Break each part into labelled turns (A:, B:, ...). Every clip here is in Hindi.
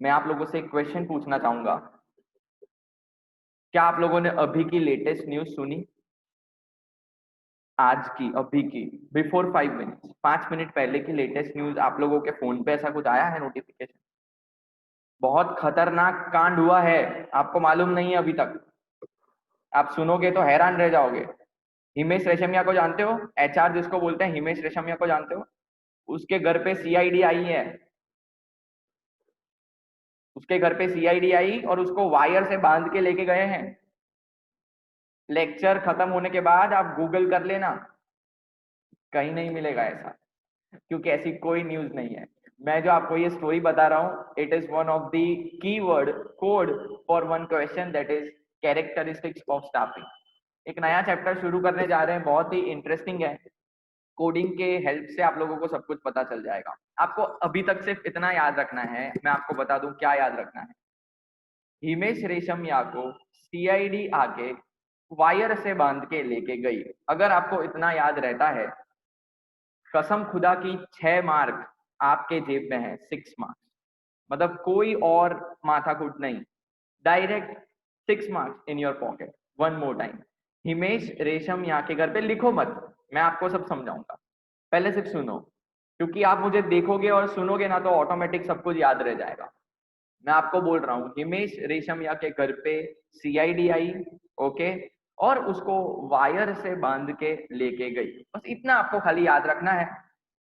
A: मैं आप लोगों से एक क्वेश्चन पूछना चाहूंगा। क्या आप लोगों ने अभी की लेटेस्ट न्यूज सुनी? आज की, अभी की, बिफोर 5 मिनट्स, 5 मिनट पहले की लेटेस्ट न्यूज आप लोगों के फोन पे ऐसा कुछ आया है नोटिफिकेशन? बहुत खतरनाक कांड हुआ है, आपको मालूम नहीं है अभी तक। आप सुनोगे तो हैरान रह जाओगे। हिमेश रेशमिया को जानते हो? एचआर जिसको बोलते हैं, हिमेश रेशमिया को जानते हो? उसके घर पे सीआईडी आई है। उसके घर पे सीआईडी आई और उसको वायर से बांध के लेके गए हैं। लेक्चर खत्म होने के बाद आप गूगल कर लेना, कहीं नहीं मिलेगा ऐसा, क्योंकि ऐसी कोई न्यूज नहीं है। मैं जो आपको ये स्टोरी बता रहा हूँ, it is one of the keyword code for one question, that is characteristics of staffing. एक नया चैप्टर शुरू करने जा रहे हैं, बहुत ही इंटरेस्टिंग है। कोडिंग के हेल्प से आप लोगों को सब कुछ पता चल जाएगा। आपको अभी तक सिर्फ इतना याद रखना है, मैं आपको बता दूं क्या याद रखना है। हिमेश रेशमिया को सीआईडी आके वायर से बांध के लेके गई। अगर आपको इतना याद रहता है, कसम खुदा की 6 मार्क आपके जेब में है, 6 मार्क्स। मतलब कोई और माथाकूट नहीं, direct 6 marks in your pocket. One more time, Himesh Reshammiya के घर पे लिखो मत, मैं आपको सब समझाऊंगा, पहले सिर्फ सुनो, क्योंकि आप मुझे देखोगे और सुनोगे ना तो ऑटोमेटिक सब कुछ याद रह जाएगा। मैं आपको बोल रहा हूँ, हिमेश रेशमिया के घर पे सीआईडी आई, ओके, और उसको वायर से बांध के लेके गई। बस इतना आपको खाली याद रखना है।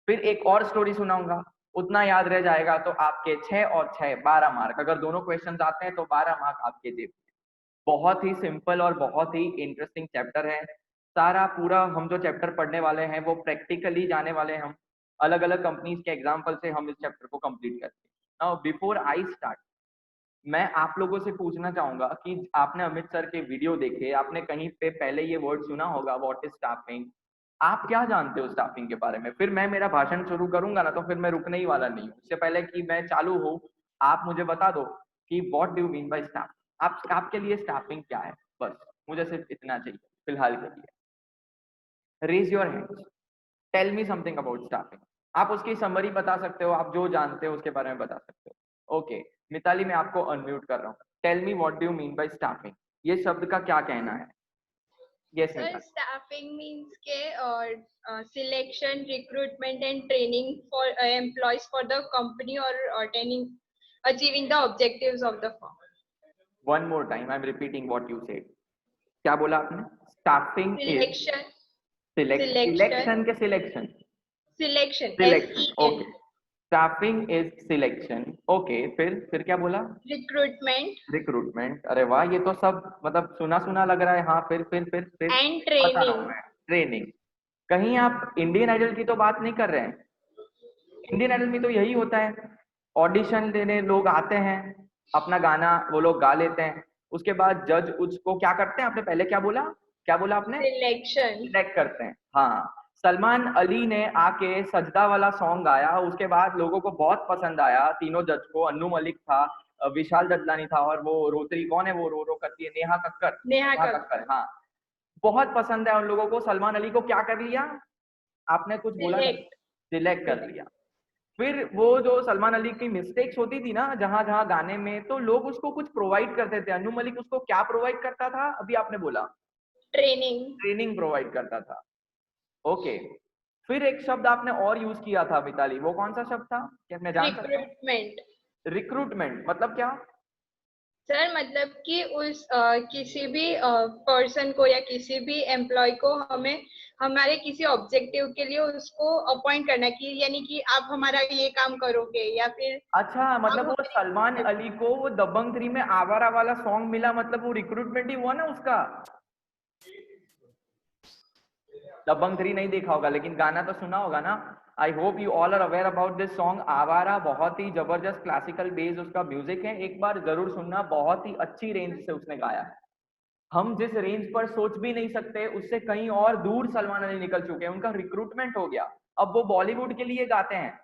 A: फिर एक और स्टोरी सुनाऊंगा, उतना याद रह जाएगा तो आपके 6 और 6 12 मार्क। अगर दोनों क्वेश्चंस आते हैं तो 12 मार्क आपके जेब में। बहुत ही सिंपल और बहुत ही इंटरेस्टिंग चैप्टर है। सारा पूरा हम जो चैप्टर पढ़ने वाले हैं वो प्रैक्टिकली जाने वाले हैं हम। अलग अलग कंपनीज के एग्जाम्पल से हम इस चैप्टर को कंप्लीट करते हैं। नाउ बिफोर आई स्टार्ट, मैं आप लोगों से पूछना चाहूंगा कि आपने अमित सर के वीडियो देखे, आपने कहीं पे पहले ये वर्ड सुना होगा, व्हाट इज स्टाफिंग। आप क्या जानते हो स्टाफिंग के बारे में? फिर मैं मेरा भाषण शुरू करूंगा ना तो फिर मैं रुकने ही वाला नहीं हूँ। उससे पहले कि मैं चालू हूँ, आप मुझे बता दो कि what do you mean bye staff. आप आपके लिए स्टाफिंग क्या है? बस मुझे सिर्फ इतना चाहिए फिलहाल के लिए। Raise your hands, tell me something about staffing. आप उसकी समरी बता सकते हो, आप जो जानते हो उसके बारे में बता सकते हो। ओके, मिताली मैं आपको अनम्यूट कर रहा हूँ। Tell me what do you mean by staffing, ये शब्द का क्या कहना है? Yes
B: sir
A: Mitali.
B: Staffing means के selection, recruitment and training for employees for the company और attaining achieving the objectives of the firm.
A: One more time, I am repeating what you said. क्या बोला आपने? Staffing is
B: selection, selection,
A: selection के selection,
B: selection,
A: selection,
B: SEL,
A: okay. Staffing is selection, okay. फिर क्या बोला?
B: रिक्रूटमेंट
A: रिक्रूटमेंट, अरे वाह, ये तो सब मतलब सुना सुना लग रहा है। हाँ, फिर
B: एंड
A: बता रहा हूँ
B: ट्रेनिंग।
A: मैं। ट्रेनिंग। कहीं आप इंडियन आइडल की तो बात नहीं कर रहे हैं? इंडियन आइडल में तो यही होता है, ऑडिशन देने लोग आते हैं, अपना गाना वो लोग गा लेते हैं, उसके बाद जज उसको क्या करते हैं? आपने पहले क्या बोला? क्या बोला आपने?
B: सिलेक्शन।
A: सिलेक्ट करते हैं, हाँ। सलमान अली ने आके सजदा वाला सॉन्ग गाया, उसके बाद लोगों को बहुत पसंद आया, तीनों जज को। अन्नू मलिक था, विशाल ददलानी था, और वो रोतरी कौन है, वो रो रो करती है, नेहा कक्कर।
B: नेहा
A: नेहा
B: कक्कर।
A: कक्कर, हाँ। बहुत पसंद है उन लोगों को। सलमान अली को क्या कर लिया? आपने कुछ बोला नहीं।
B: सिलेक्ट।
A: सिलेक्ट कर लिया। फिर वो जो सलमान अली की मिस्टेक्स होती थी ना जहां जहां गाने में, तो लोग उसको कुछ प्रोवाइड करते थे। अन्नू मलिक उसको क्या प्रोवाइड करता था? अभी आपने बोला
B: ट्रेनिंग।
A: ट्रेनिंग प्रोवाइड करता था, ओके। फिर एक शब्द आपने और यूज किया था मिताली, वो कौन सा शब्द था, क्या मैं जान सकता हूँ?
B: रिक्रूटमेंट।
A: रिक्रूटमेंट मतलब क्या?
B: सर मतलब कि उस किसी भी पर्सन को या किसी भी एम्प्लॉय को हमें हमारे किसी ऑब्जेक्टिव के लिए उसको अपॉइंट करना, कि यानी कि आप हमारा ये काम करोगे या फिर
A: अच्छा,
B: आप
A: मतलब वो सलमान
B: हमारे।
A: अली को वो दबंग 3 में आवारा वाला सॉन्ग मिला, मतलब वो रिक्रूटमेंट ही हुआ ना उसका। दबंग 3 नहीं देखा होगा लेकिन गाना तो सुना होगा ना। I hope you all are aware about this song Awara. बहुत ही जबरदस्त क्लासिकल बेस उसका म्यूजिक है, एक बार जरूर सुनना, बहुत ही अच्छी रेंज से उसने गाया है। हम जिस रेंज पर सोच भी नहीं सकते उससे कहीं और दूर सलमान अली निकल चुके हैं, उनका रिक्रूटमेंट हो गया, अब वो बॉलीवुड के लिए गाते हैं।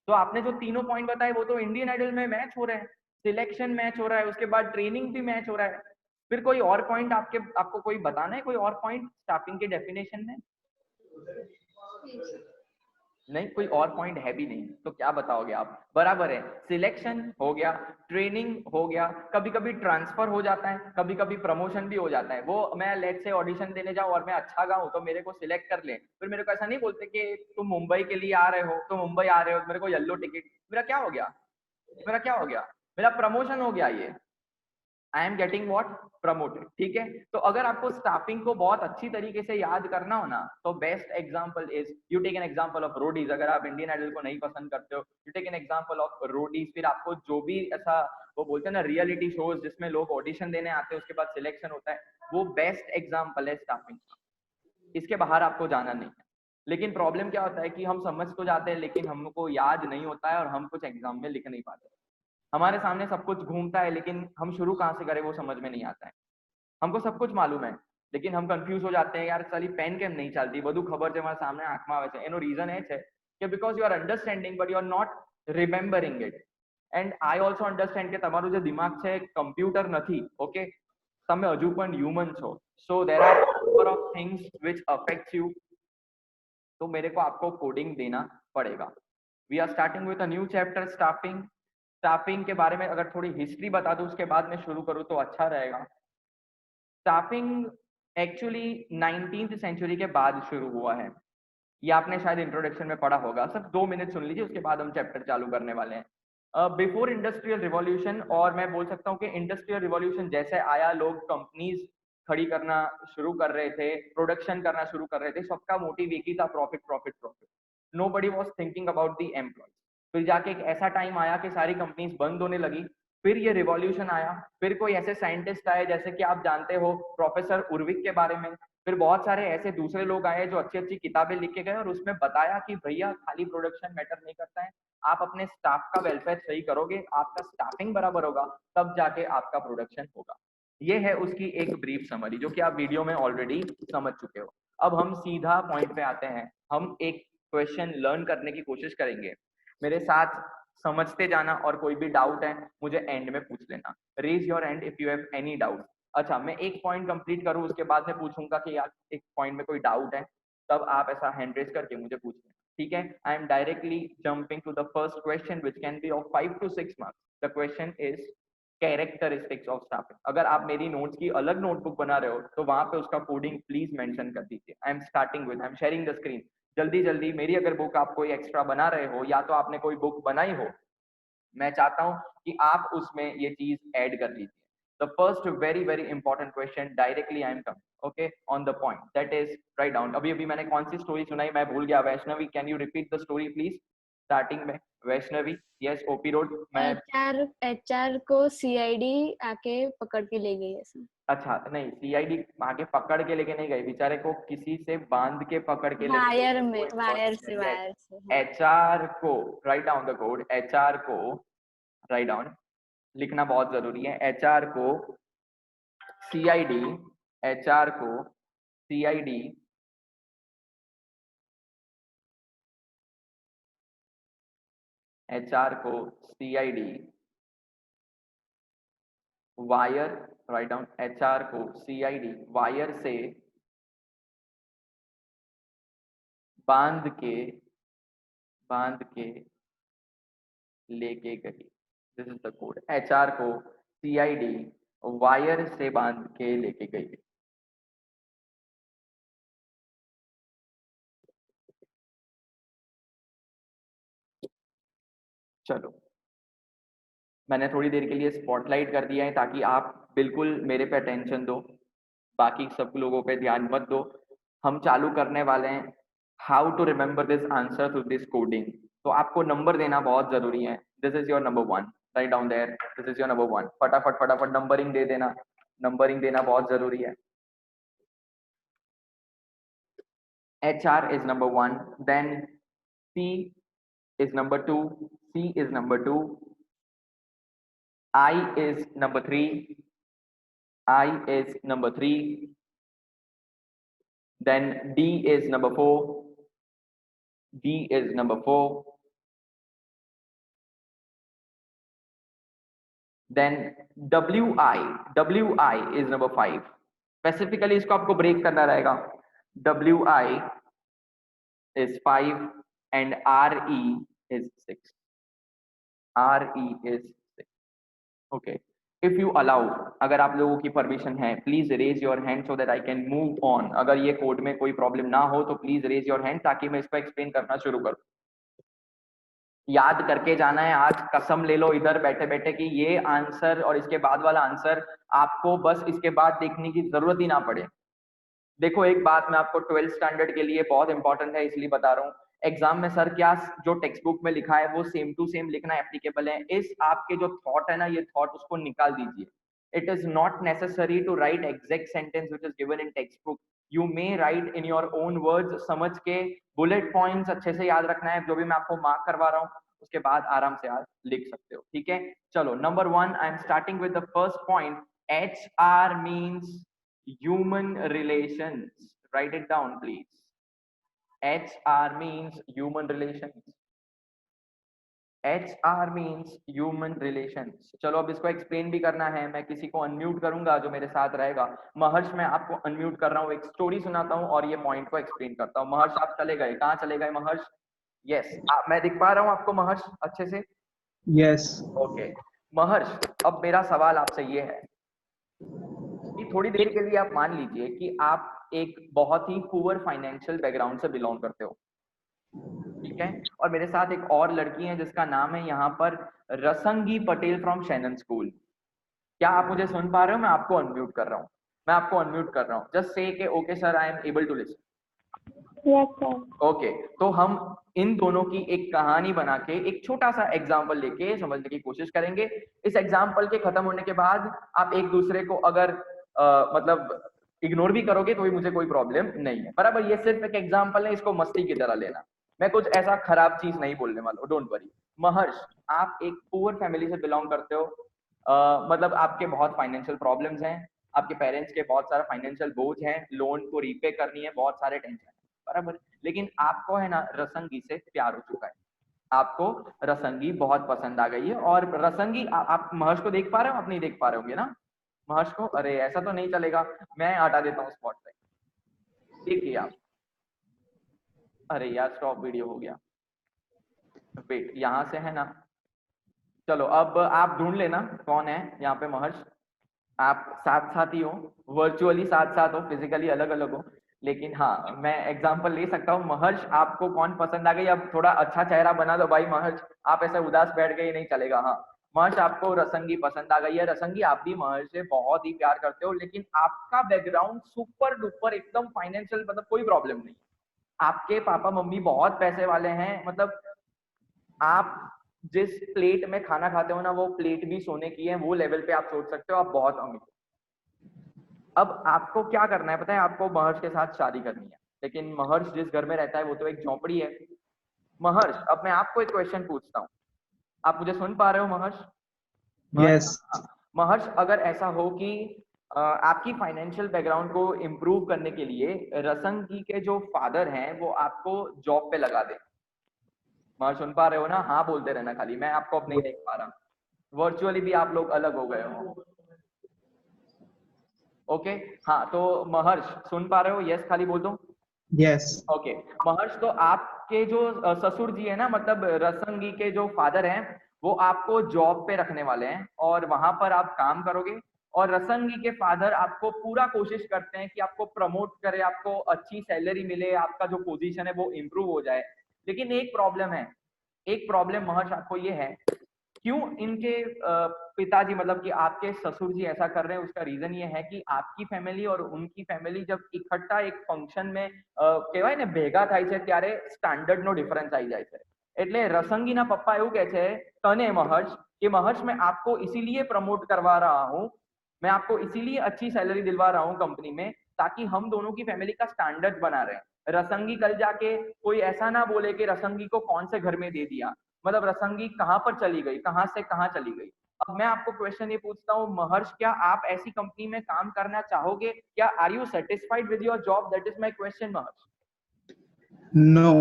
A: तो आपने जो तीनों पॉइंट बताए वो तो इंडियन आइडल में मैच हो रहे हैं, सिलेक्शन मैच हो रहा है, उसके बाद ट्रेनिंग भी मैच हो रहा है। फिर कोई और पॉइंट आपको कोई बताना है, कोई और पॉइंट स्टाफिंग के डेफिनेशन में? नहीं, कोई और पॉइंट है भी नहीं, तो क्या बताओगे आप? बराबर है, सिलेक्शन हो गया, ट्रेनिंग हो गया, कभी कभी ट्रांसफर हो जाता है, कभी कभी प्रमोशन भी हो जाता है। वो मैं लेट से ऑडिशन देने जाऊं और मैं अच्छा गाऊं तो मेरे को सिलेक्ट कर ले, फिर मेरे को ऐसा नहीं बोलते कि तुम मुंबई के लिए आ रहे हो, तो मुंबई आ रहे हो, मेरे को येलो टिकट, मेरा क्या हो गया? मेरा क्या हो गया? मेरा प्रमोशन हो गया ये। I am getting what? Promoted. ठीक है, तो अगर आपको स्टाफिंग को बहुत अच्छी तरीके से याद करना हो ना, तो best example is, you take an example of Roadies. अगर आप इंडियन आइडल को नहीं पसंद करते हो, you take an example of Roadies. फिर आपको जो भी ऐसा वो बोलते हैं ना रियलिटी शोज जिसमें लोग ऑडिशन देने आते हैं उसके बाद सिलेक्शन होता है, वो बेस्ट एग्जाम्पल है स्टाफिंग का। इसके बाहर आपको जाना नहीं है। लेकिन प्रॉब्लम क्या होता है कि हम समझ तो जाते हैं लेकिन हमको याद नहीं होता है और हम कुछ एग्जाम में लिख नहीं पाते। हमारे सामने सब कुछ घूमता है लेकिन हम शुरू कहाँ से करें वो समझ में नहीं आता है। हमको सब कुछ मालूम है लेकिन हम कंफ्यूज हो जाते हैं, यार साली पेन केम नहीं चलती, બધું ખબર છે મારા સામે આંખમાં આવે છે। એનો રીઝન એ છે કે because you are understanding but you are not remembering it. And I also understand કે તમારું જે દિમાગ છે કમ્પ્યુટર નથી, ઓકે? તમે હજુ પણ હ્યુમન છો, so there are number of things which affects you. तो मेरे को आपको कोडिंग देना पड़ेगा। We are starting with a new chapter, staffing. Staffing के बारे में अगर थोड़ी हिस्ट्री बता दूं उसके बाद में शुरू करूं तो अच्छा रहेगा। स्टाफिंग एक्चुअली 19th सेंचुरी के बाद शुरू हुआ है। ये आपने शायद इंट्रोडक्शन में पढ़ा होगा। सिर्फ 2 मिनट सुन लीजिए, उसके बाद हम चैप्टर चालू करने वाले हैं। बिफोर इंडस्ट्रियल रिवॉल्यूशन, और मैं बोल सकता हूँ कि इंडस्ट्रियल रिवॉल्यूशन जैसे आया, लोग कंपनीज खड़ी करना शुरू कर रहे थे, प्रोडक्शन करना शुरू कर रहे थे, सबका मोटिव एक ही था, profit profit profit. Nobody was thinking about the employ. फिर जाके एक ऐसा टाइम आया कि सारी कंपनीज बंद होने लगी, फिर ये रिवॉल्यूशन आया। फिर कोई ऐसे साइंटिस्ट आए जैसे कि आप जानते हो प्रोफेसर उर्विक के बारे में। फिर बहुत सारे ऐसे दूसरे लोग आए जो अच्छी अच्छी किताबें लिख के गए और उसमें बताया कि भैया खाली प्रोडक्शन मैटर नहीं करता है, आप अपने स्टाफ का वेलफेयर सही करोगे, आपका स्टाफिंग बराबर होगा, तब जाके आपका प्रोडक्शन होगा। ये है उसकी एक ब्रीफ समरी जो कि आप वीडियो में ऑलरेडी समझ चुके हो। अब हम सीधा पॉइंट पे आते हैं। हम एक क्वेश्चन लर्न करने की कोशिश करेंगे, मेरे साथ समझते जाना, और कोई भी डाउट है मुझे एंड में पूछ लेना। Raise your hand if you have any doubt. अच्छा, मैं एक पॉइंट कंप्लीट करूं उसके बाद में पूछूंगा कि यार एक पॉइंट में कोई डाउट है, तब आप ऐसा हैंड रेज करके मुझे पूछ लेना। ठीक है, I am directly jumping to the first question which can be of 5 to 6 marks. The question is characteristics of staffing. अगर आप मेरी नोट्स की अलग नोटबुक बना रहे हो तो वहां पे उसका कोडिंग प्लीज मेंशन कर दीजिए। I am starting with, I am sharing the screen. जल्दी जल्दी मेरी अगर बुक आप कोई एक्स्ट्रा बना रहे हो या तो आपने कोई बुक बनाई हो, मैं चाहता हूं कि आप उसमें ये चीज ऐड कर लीजिए। The first very very important question, directly I am coming okay on the point, that is write down. अभी अभी मैंने कौन सी स्टोरी सुनाई मैं भूल गया। Vaishnavi, can you repeat the story please? Starting में वैष्णवी, यस, ओपी रोड। मैं
C: एचआर को सीआईडी आके पकड़ के ले गई ऐसा।
A: अच्छा, नहीं, सीआईडी आगे पकड़ के लेके नहीं गए, बेचारे को किसी से बांध के पकड़ के
C: वायर में, वायर से
A: एचआर को write down the code. HR को राइट डाउन लिखना बहुत जरूरी है। एचआर को सीआईडी, एचआर को सीआईडी एचआर को CID wire, write down, HR को सीआईडी वायर से बांध के लेके गई। This is the code. HR को सीआईडी वायर से बांध के लेके गई। चलो, मैंने थोड़ी देर के लिए स्पॉटलाइट कर दिया है ताकि आप बिल्कुल मेरे पे अटेंशन दो, बाकी सब लोगों पे ध्यान मत दो। हम चालू करने वाले हैं how to remember this answer to this coding. तो आपको नंबर देना बहुत जरूरी है। This is your number 1, write down there, this is your number 1। फटाफट फटाफट नंबरिंग दे देना, नंबरिंग देना बहुत जरूरी है। HR is number 1, then C is number 2, C is number 2, I is number 3, I is number 3, then D is number 4, D is number 4, then WI is number 5। Specifically इसको आपको ब्रेक करना रहेगा। WI is 5, and RE is 6. RE is 6. Okay. If you allow, अगर आप लोगों की परमिशन है, please raise your hand so that I can move on. अगर ये कोड में कोई प्रॉब्लम ना हो तो प्लीज रेज योर हैंड ताकि मैं इसको एक्सप्लेन करना शुरू करूं. याद करके जाना है, आज कसम ले लो इधर बैठे बैठे कि ये आंसर और इसके बाद वाला आंसर आपको बस इसके बाद देखने की जरूरत ही ना पड़े. देखो एक बात मैं आपको 12th स्टैंडर्ड के लिए बहुत इंपॉर्टेंट है इसलिए बता रहा हूँ. एग्जाम में सर क्या जो टेक्स्ट बुक में लिखा है वो सेम टू सेम लिखना एप्लीकेबल है. इस आपके जो थॉट है ना, ये थॉट उसको निकाल दीजिए. It is not necessary to write exact sentence which is given in textbook. You may write in your own words, समझ के बुलेट पॉइंट्स अच्छे से याद रखना है. जो भी मैं आपको मार्क करवा रहा हूँ उसके बाद आराम से आप लिख सकते हो. ठीक है, चलो number 1 I am starting with the first point. HR means human relations. Write it down please. HR means human relations. HR means human relations. चलो अब इसको एक्सप्लेन भी करना है. मैं किसी को अनम्यूट करूंगा जो मेरे साथ रहेगा. महर्ष मैं आपको अनम्यूट कर रहा हूँ, एक स्टोरी सुनाता हूँ और ये पॉइंट को एक्सप्लेन करता हूँ. महर्ष आप चले गए, कहाँ चले गए महर्ष? यस, मैं दिख पा रहा हूँ आपको महर्ष अच्छे से?
D: यस.
A: ओके महर्ष, अब मेरा सवाल आपसे ये है कि थोड़ी देर के लिए आप मान लीजिए कि आप एक बहुत ही पुअर फाइनेंशियल बैकग्राउंड से बिलोंग करते हो. ठीक है, और मेरे साथ एक और लड़की है जिसका नाम है यहाँ पर रसंगी पटेल फ्रॉम शैनन स्कूल. क्या आप मुझे सुन पा रहे हो? मैं आपको अनम्यूट कर रहा हूँ. मैं आपको अनम्यूट कर रहा हूँ. जस्ट से के okay sir, I am able to listen.
C: Yes sir.
A: Okay, तो हम इन दोनों की एक कहानी बना के एक छोटा सा एग्जाम्पल लेके समझने की कोशिश करेंगे. इस एग्जाम्पल के खत्म होने के बाद आप एक दूसरे को अगर मतलब इग्नोर भी करोगे तो भी मुझे कोई प्रॉब्लम नहीं है. बराबर, ये सिर्फ एक एग्जाम्पल है, इसको मस्ती की तरह लेना. मैं कुछ ऐसा खराब चीज नहीं बोलने वाला हूँ, डोंट वरी. महर्ष, आप एक पुअर फैमिली से बिलोंग करते हो. मतलब आपके बहुत फाइनेंशियल प्रॉब्लम्स हैं, आपके पेरेंट्स के बहुत सारा फाइनेंशियल बोझ है, लोन को रीपे करनी है, बहुत सारे टेंशन है. बराबर, लेकिन आपको है ना रसंगी से प्यार हो चुका है. आपको रसंगी बहुत पसंद आ गई है. और रसंगी आप महर्ष को देख पा रहे हो? आप नहीं देख पा रहे होंगे ना महर्ष को? अरे ऐसा तो नहीं चलेगा, मैं हटा देता हूँ स्पॉट पे. देखिए आप, अरे यार स्टॉप वीडियो हो गया. वेट, यहाँ से है ना. चलो अब आप ढूंढ लेना कौन है यहाँ पे महर्ष. आप साथ साथ ही हो, वर्चुअली साथ साथ हो, फिजिकली अलग अलग हो, लेकिन हाँ मैं एग्जांपल ले सकता हूँ. महर्ष, आपको कौन पसंद आ गई? अब थोड़ा अच्छा चेहरा बना दो भाई महर्ष, आप ऐसे उदास बैठ गए नहीं चलेगा. हाँ महर्ष, आपको रसंगी पसंद आ गई है. रसंगी, आप भी महर्ष से बहुत ही प्यार करते हो, लेकिन आपका बैकग्राउंड सुपर डुपर एकदम फाइनेंशियल, मतलब कोई प्रॉब्लम नहीं. आपके पापा मम्मी बहुत पैसे वाले हैं. मतलब आप जिस प्लेट में खाना खाते हो ना, वो प्लेट भी सोने की है, वो लेवल पे आप सोच सकते हो आप बहुत अमीर. अब आपको क्या करना है पता है? आपको महर्ष के साथ शादी करनी है, लेकिन महर्ष जिस घर में रहता है वो तो एक झोपड़ी है. महर्ष, अब मैं आपको एक क्वेश्चन पूछता हूँ, आप मुझे सुन पा रहे हो महर्ष?
D: यस.
A: महर्ष, अगर ऐसा हो कि आपकी फाइनेंशियल बैकग्राउंड को इम्प्रूव करने के लिए रसंगी के जो फादर हैं वो आपको जॉब पे लगा दे. महर्ष सुन पा रहे हो ना? हाँ बोलते रहना खाली, मैं आपको अब नहीं देख पा रहा. वर्चुअली भी आप लोग अलग हो गए हो. ओके हाँ, तो महर्ष सुन पा रहे हो? यस खाली बोल दो.
D: यस.
A: ओके महर्ष, तो आपके जो ससुर जी है ना, मतलब रसंगी के जो फादर हैं, वो आपको जॉब पे रखने वाले हैं और वहां पर आप काम करोगे. और रसंगी के फादर आपको पूरा कोशिश करते हैं कि आपको प्रमोट करे, आपको अच्छी सैलरी मिले, आपका जो पोजीशन है वो इम्प्रूव हो जाए. लेकिन एक प्रॉब्लम है, एक प्रॉब्लम महर्ष आपको ये है. क्यों इनके पिताजी, मतलब कि आपके ससुर जी ऐसा कर रहे हैं? उसका रीजन ये है कि आपकी फैमिली और उनकी फैमिली जब इकट्ठा एक फंक्शन में કહેવાય ને ભેગા થાય છે ત્યારે સ્ટાન્ડર્ડ નો ડિફરન્સ આવી જાય છે. એટલે રસંગીના પપ્પા એવું કહે છે તને महर्ष कि महर्ष मैं आपको इसीलिए प्रमोट करवा रहा हूँ, मैं आपको इसीलिए अच्छी सैलरी दिलवा रहा हूँ कंपनी में, ताकि हम दोनों की फैमिली का स्टैंडर्ड बना रहे. रसंगी कल जाके कोई ऐसा ना बोले कि रसंगी को कौन से घर में दे दिया, मतलब रसंगी कहाँ पर चली गई, कहाँ से कहाँ चली गई. अब मैं आपको क्वेश्चन ये पूछता हूँ महर्ष, क्या आप ऐसी कंपनी में काम करना चाहोगे? क्या are you satisfied with your job? That is my question Maharsh.
D: No.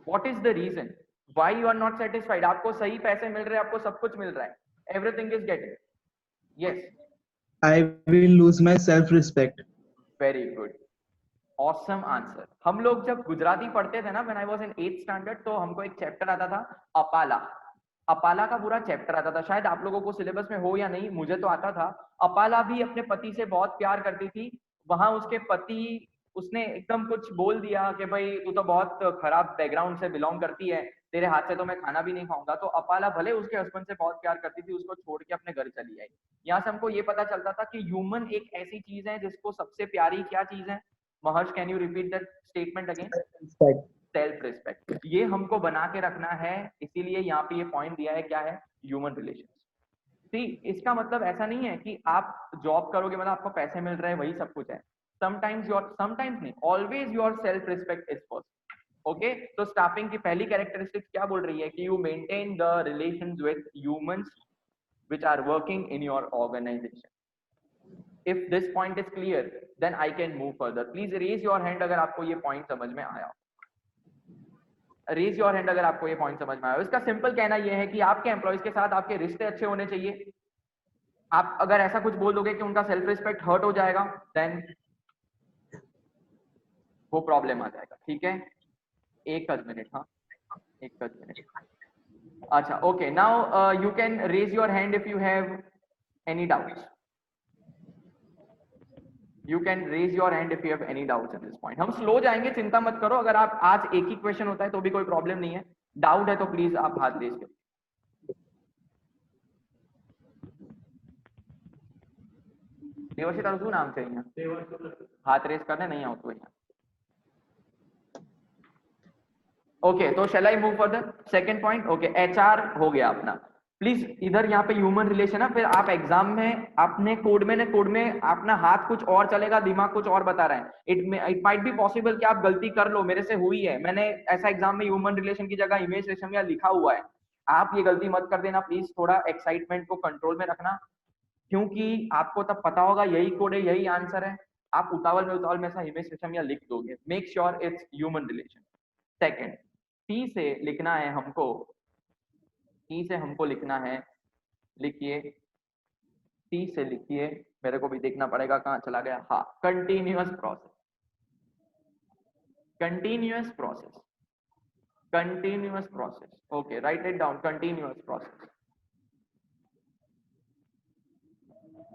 A: What is the reason why you are not satisfied? आपको सही पैसे मिल रहे हैं, आपको सब कुछ मिल रहा है, everything is getting. Yes,
D: I will lose my self-respect.
A: Very good. Awesome answer. हम लोग जब गुजराती पढ़ते थे ना, when I was in 8th standard, तो हमको एक चैप्टर आता था अपाला। अपाला का पूरा चैप्टर आता था, शायद आप लोगों को सिलेबस में हो या नहीं, मुझे तो आता था। अपाला भी अपने पति से बहुत प्यार करती थी। वहां उसके पति, उसने एकदम कुछ बोल दिया कि भाई तू तो बहुत खराब बैकग्राउंड से बिलोंग करती है, तेरे हाथ से तो मैं खाना भी नहीं खाऊंगा। तो अपाला भले उसके हस्बैंड से बहुत प्यार करती थी, उसको छोड़ के अपने घर चली आई। यहाँ से हमको ये पता चलता था कि ह्यूमन एक ऐसी चीज है जिसको सबसे प्यारी क्या चीज है? Maharsh, can you repeat that statement again?
D: Respect.
A: Self respect. ये हमको बना के रखना है, इसीलिए यहाँ पे ये पॉइंट दिया है, क्या है? Human relation. सी, इसका मतलब ऐसा नहीं है कि आप जॉब करोगे मतलब आपको पैसे मिल रहे हैं वही सब कुछ है। समटाइम्स नहीं, always your self respect is first. Okay, तो स्टाफिंग की पहली कैरेक्टरिस्टिक क्या बोल रही है कि you maintain the relations with humans which are working in your organization. If this point is clear, then I can move further. Please raise your hand अगर आपको ये point समझ में आया। रेज योर हैंड अगर आपको ये पॉइंट समझ में आया। इसका सिंपल कहना ये है कि आपके एम्प्लॉइज के साथ आपके रिश्ते अच्छे होने चाहिए। आप अगर ऐसा कुछ बोल दोगे कि उनका सेल्फ रिस्पेक्ट हर्ट हो जाएगा, देन वो प्रॉब्लम आ जाएगा। ठीक है, एक मिनट, हाँ एक मिनट। अच्छा, okay, now you can raise your hand if you have any doubts. You can raise your hand if you have any doubts at this point. हम स्लो जाएंगे, चिंता मत करो। अगर आप आज एक ही क्वेश्चन होता है तो भी कोई प्रॉब्लम नहीं है। डाउट है तो प्लीज आप हाथ रेज करो। देवर्षित शू नाम છે અહીંયા? हाथ रेज करने नहीं आओ तो અહીંયા। ओके, तो shall I move for the second point? Okay, HR हो गया अपना। प्लीज इधर यहाँ पे ह्यूमन रिलेशन है, फिर आप एग्जाम में अपने कोड में अपना हाथ कुछ और चलेगा, दिमाग कुछ और बता रहा है। इट माइट बी पॉसिबल कि आप गलती कर लो, मेरे से हुई है, मैंने ऐसा एग्जाम में ह्यूमन रिलेशन की जगह इमेज रेशमिया लिखा हुआ है। आप ये गलती मत कर देना प्लीज, थोड़ा एक्साइटमेंट को कंट्रोल में रखना, क्योंकि आपको तब पता होगा यही कोड है, यही आंसर है। आप उतावल में ऐसा इमेज रेशमिया लिख दोगे। Make sure it's human relation. Second, T से लिखना है हमको, टी से हमको लिखना है, लिखिए, टी से लिखिए, मेरे को भी देखना पड़ेगा कहाँ चला गया। हाँ, continuous process, continuous process, continuous process. Okay, right it down, continuous process.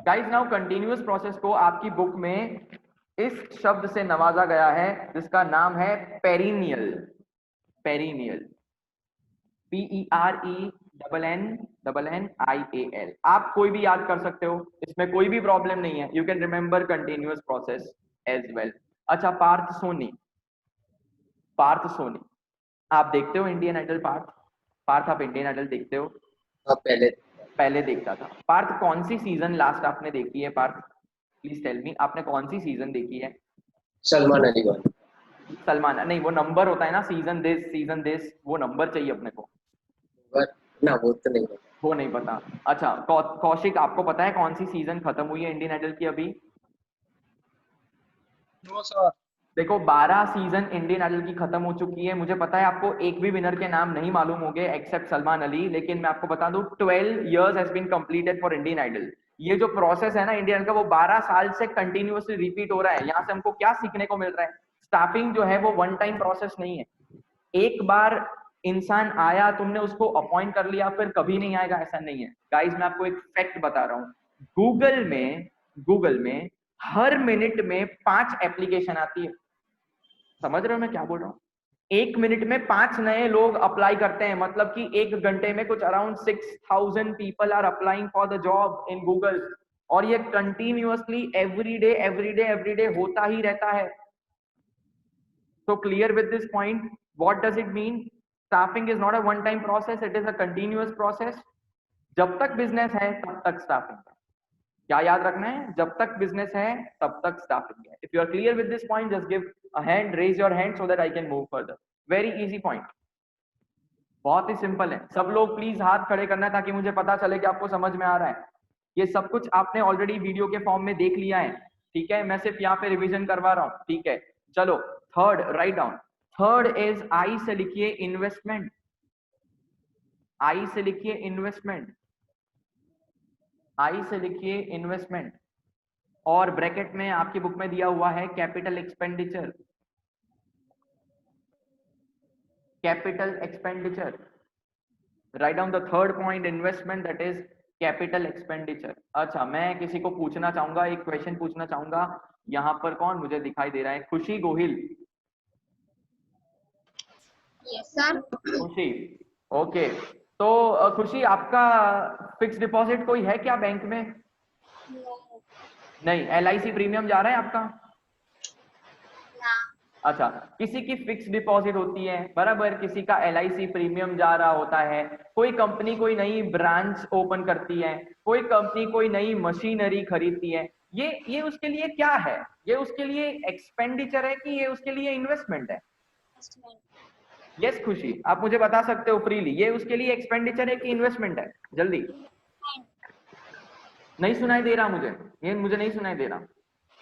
A: Guys, now continuous process को आपकी बुक में इस शब्द से नवाजा गया है जिसका नाम है पेरिनियल। Perennial, PERENNIAL। आप कोई भी याद कर सकते हो, इसमें कोई भी प्रॉब्लम नहीं है। You can remember continuous process as well. अच्छा, पार्थ सोनी, पार्थ सोनी, आप देखते हो इंडियन आइडल? पार्थ आप इंडियन आइडल देखते हो? पहले देखता था। पार्थ, कौन सी सीजन लास्ट आपने देखी है? पार्थ प्लीज टेल मी, आपने कौन सी सीजन देखी है?
E: सलमान अली खान।
A: सलमान नहीं, वो नंबर होता है ना, सीजन दिस, वो नंबर चाहिए अपने को
E: ना, वो तो नहीं पता।
A: वो नहीं पता। अच्छा, कौशिक, आपको पता है कौन सी सीजन खत्म हुई है इंडियन आइडल की अभी?
F: No sir.
A: देखो, 12 सीजन इंडियन आइडल की खत्म हो चुकी है। मुझे पता है आपको एक भी विनर के नाम नहीं मालूम होंगे एक्सेप्ट सलमान अली, लेकिन मैं आपको बता दूं 12 years has been completed for Indian Idol. ये जो प्रोसेस है ना इंडियन का, वो 12 साल से कंटिन्यूअसली रिपीट हो रहा है। यहाँ से हमको क्या सीखने को मिल रहा है? स्टाफिंग जो है वो वन टाइम प्रोसेस नहीं है। एक बार इंसान आया, तुमने उसको अपॉइंट कर लिया, फिर कभी नहीं आएगा, ऐसा नहीं है। गाइस, मैं आपको एक फैक्ट बता रहा हूँ, गूगल में हर मिनट में 5 एप्लीकेशन आती है। समझ रहे हो मैं क्या बोल रहा हूँ? एक मिनट में 5 नए लोग अप्लाई करते हैं, मतलब कि एक घंटे में कुछ around 6000 people are applying for the job in Google. और ये कंटिन्यूअसली एवरीडे होता ही रहता है। So clear with this point? What does it mean? Staffing is not a one-time process; it is a continuous process. जब तक बिजनेस है तब तक स्टाफिंग है। क्या याद रखना है? जब तक बिजनेस है तब तक स्टाफिंग है। If you are clear with this point, just give a hand, raise your hand so that I can move further. Very easy point. बहुत ही सिंपल है। सब लोग प्लीज हाथ खड़े करना है ताकि मुझे पता चले कि आपको समझ में आ रहा है। ये सब कुछ आपने ऑलरेडी वीडियो के फॉर्म में देख लिया है, ठीक है? मैं सिर्फ यहाँ पे रिवीजन करवा रहा हूँ, ठीक है? चलो, third, write down. Third is, I से लिखिए इन्वेस्टमेंट। आई से लिखिए इन्वेस्टमेंट। आई से लिखिए इन्वेस्टमेंट। और ब्रैकेट में आपकी बुक में दिया हुआ है capital expenditure, capital expenditure. Write down the third point, investment, that is capital expenditure. अच्छा, मैं किसी को पूछना चाहूंगा, एक क्वेश्चन पूछना चाहूंगा। यहाँ पर कौन मुझे दिखाई दे रहा है? Khushi Gohil.
B: Yes sir.
A: Khushi, okay. तो खुशी, आपका फिक्स डिपॉजिट कोई है क्या बैंक में? नहीं। LIC प्रीमियम जा रहा है आपका? अच्छा, किसी की फिक्स डिपॉजिट होती है बराबर, किसी का LIC प्रीमियम जा रहा होता है, कोई कंपनी कोई नई ब्रांच ओपन करती है, कोई कंपनी कोई नई मशीनरी खरीदती है, ये उसके लिए क्या है? ये उसके लिए एक्सपेंडिचर है कि ये उसके लिए इन्वेस्टमेंट है? यस खुशी, आप मुझे बता सकते हो फ्रीली, ये उसके लिए एक्सपेंडिचर है कि इन्वेस्टमेंट है? जल्दी। नहीं सुनाई दे रहा मुझे, ये मुझे नहीं सुनाई दे रहा।